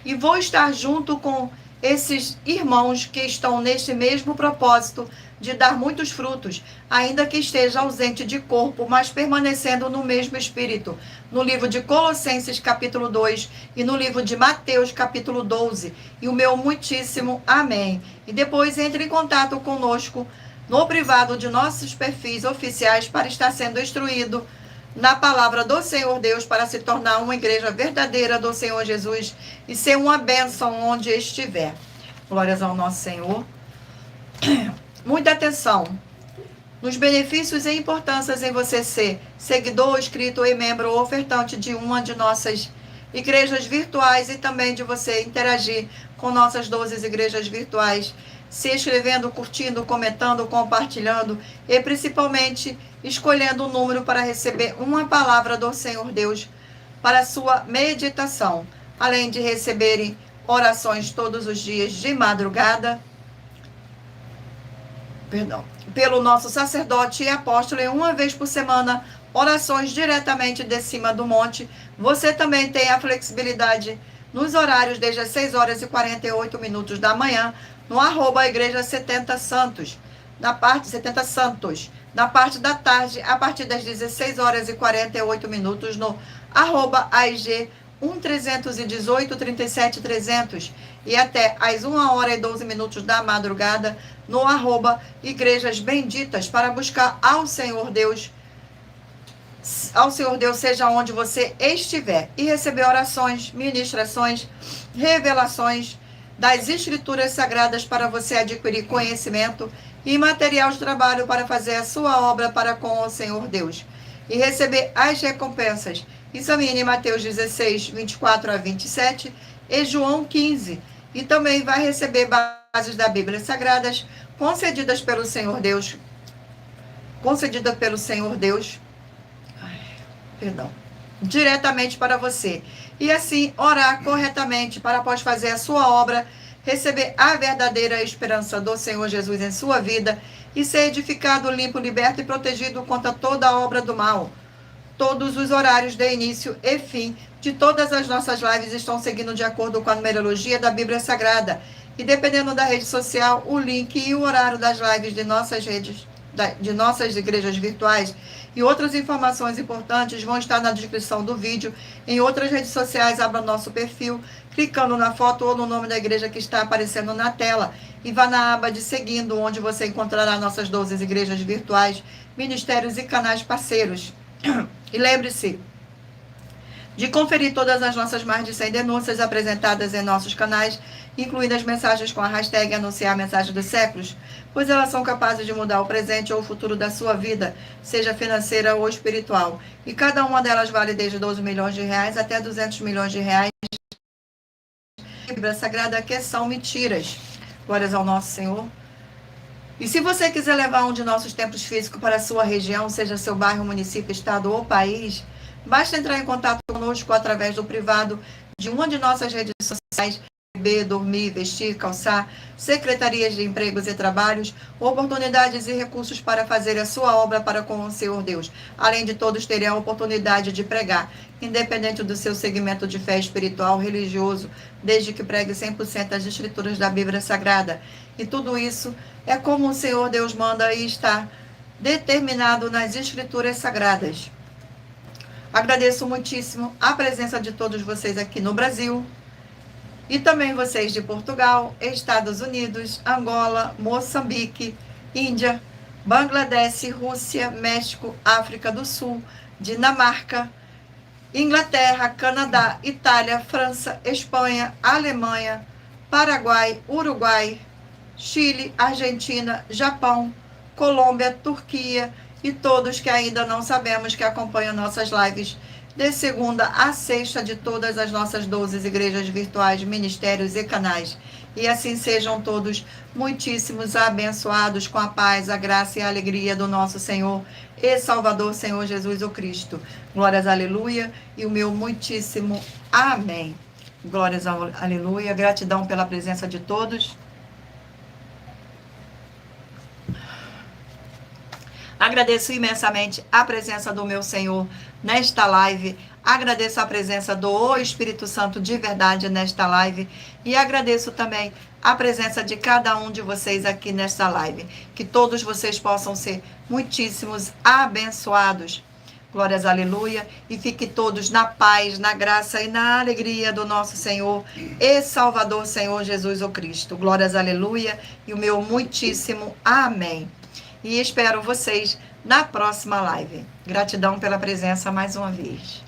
E vou estar junto com esses irmãos que estão neste mesmo propósito de dar muitos frutos, ainda que esteja ausente de corpo, mas permanecendo no mesmo espírito, no livro de Colossenses, capítulo 2, e no livro de Mateus, capítulo 12. E o meu muitíssimo amém. E depois entre em contato conosco no privado de nossos perfis oficiais para estar sendo instruído na palavra do Senhor Deus, para se tornar uma igreja verdadeira do Senhor Jesus e ser uma bênção onde estiver. Glórias ao nosso Senhor. Muita atenção nos benefícios e importâncias em você ser seguidor, inscrito e membro ou ofertante de uma de nossas igrejas virtuais, e também de você interagir com nossas 12 igrejas virtuais, se inscrevendo, curtindo, comentando, compartilhando e principalmente escolhendo um número para receber uma palavra do Senhor Deus para a sua meditação, além de receberem orações todos os dias de madrugada, pelo nosso sacerdote e apóstolo, e uma vez por semana, orações diretamente de cima do monte. Você também tem a flexibilidade nos horários desde as 6 horas e 48 minutos da manhã, no @igreja 70 Santos, na parte 70 Santos, na parte da tarde, a partir das 16 horas e 48 minutos, no @AIG 1318 37 300, e até às 1 hora e 12 minutos da madrugada, no @Igrejas Benditas, para buscar ao Senhor Deus, seja onde você estiver, e receber orações, ministrações, revelações das Escrituras Sagradas para você adquirir conhecimento e material de trabalho para fazer a sua obra para com o Senhor Deus. E receber as recompensas. Examine Mateus 16, 24 a 27 e João 15. E também vai receber bases da Bíblia Sagradas concedidas pelo Senhor Deus. Diretamente para você. E assim orar corretamente para, após fazer a sua obra, receber a verdadeira esperança do Senhor Jesus em sua vida e ser edificado, limpo, liberto e protegido contra toda a obra do mal. Todos os horários de início e fim de todas as nossas lives estão seguindo de acordo com a numerologia da Bíblia Sagrada. E dependendo da rede social, o link e o horário das lives de nossas redes, de nossas igrejas virtuais e outras informações importantes vão estar na descrição do vídeo. Em outras redes sociais, abra nosso perfil, clicando na foto ou no nome da igreja que está aparecendo na tela, e vá na aba de seguindo, onde você encontrará nossas 12 igrejas virtuais, ministérios e canais parceiros. E lembre-se de conferir todas as nossas mais de 100 denúncias apresentadas em nossos canais, incluindo as mensagens com a hashtag Anunciar a Mensagem dos Séculos, pois elas são capazes de mudar o presente ou o futuro da sua vida, seja financeira ou espiritual. E cada uma delas vale desde 12 milhões de reais até 200 milhões de reais. A Bíblia Sagrada que são mentiras. Glórias ao nosso Senhor. E se você quiser levar um de nossos templos físicos para a sua região, seja seu bairro, município, estado ou país, basta entrar em contato conosco através do privado de uma de nossas redes sociais: beber, dormir, vestir, calçar, secretarias de empregos e trabalhos, oportunidades e recursos para fazer a sua obra para com o Senhor Deus. Além de todos terem a oportunidade de pregar, independente do seu segmento de fé espiritual, religioso, desde que pregue 100% as escrituras da Bíblia Sagrada. E tudo isso é como o Senhor Deus manda e está determinado nas escrituras sagradas. Agradeço muitíssimo a presença de todos vocês aqui no Brasil e também vocês de Portugal, Estados Unidos, Angola, Moçambique, Índia, Bangladesh, Rússia, México, África do Sul, Dinamarca, Inglaterra, Canadá, Itália, França, Espanha, Alemanha, Paraguai, Uruguai, Chile, Argentina, Japão, Colômbia, Turquia e todos que ainda não sabemos que acompanham nossas lives de segunda a sexta de todas as nossas 12 igrejas virtuais, ministérios e canais. E assim sejam todos muitíssimos abençoados com a paz, a graça e a alegria do nosso Senhor e Salvador, Senhor Jesus o Cristo. Glórias, aleluia, e o meu muitíssimo amém. Glórias, aleluia, gratidão pela presença de todos. Agradeço imensamente a presença do meu Senhor nesta live. Agradeço a presença do Espírito Santo de verdade nesta live. E agradeço também a presença de cada um de vocês aqui nesta live. Que todos vocês possam ser muitíssimos abençoados. Glórias, aleluia. E fiquem todos na paz, na graça e na alegria do nosso Senhor e Salvador, Senhor Jesus o Cristo. Glórias, aleluia. E o meu muitíssimo amém. E espero vocês na próxima live. Gratidão pela presença mais uma vez.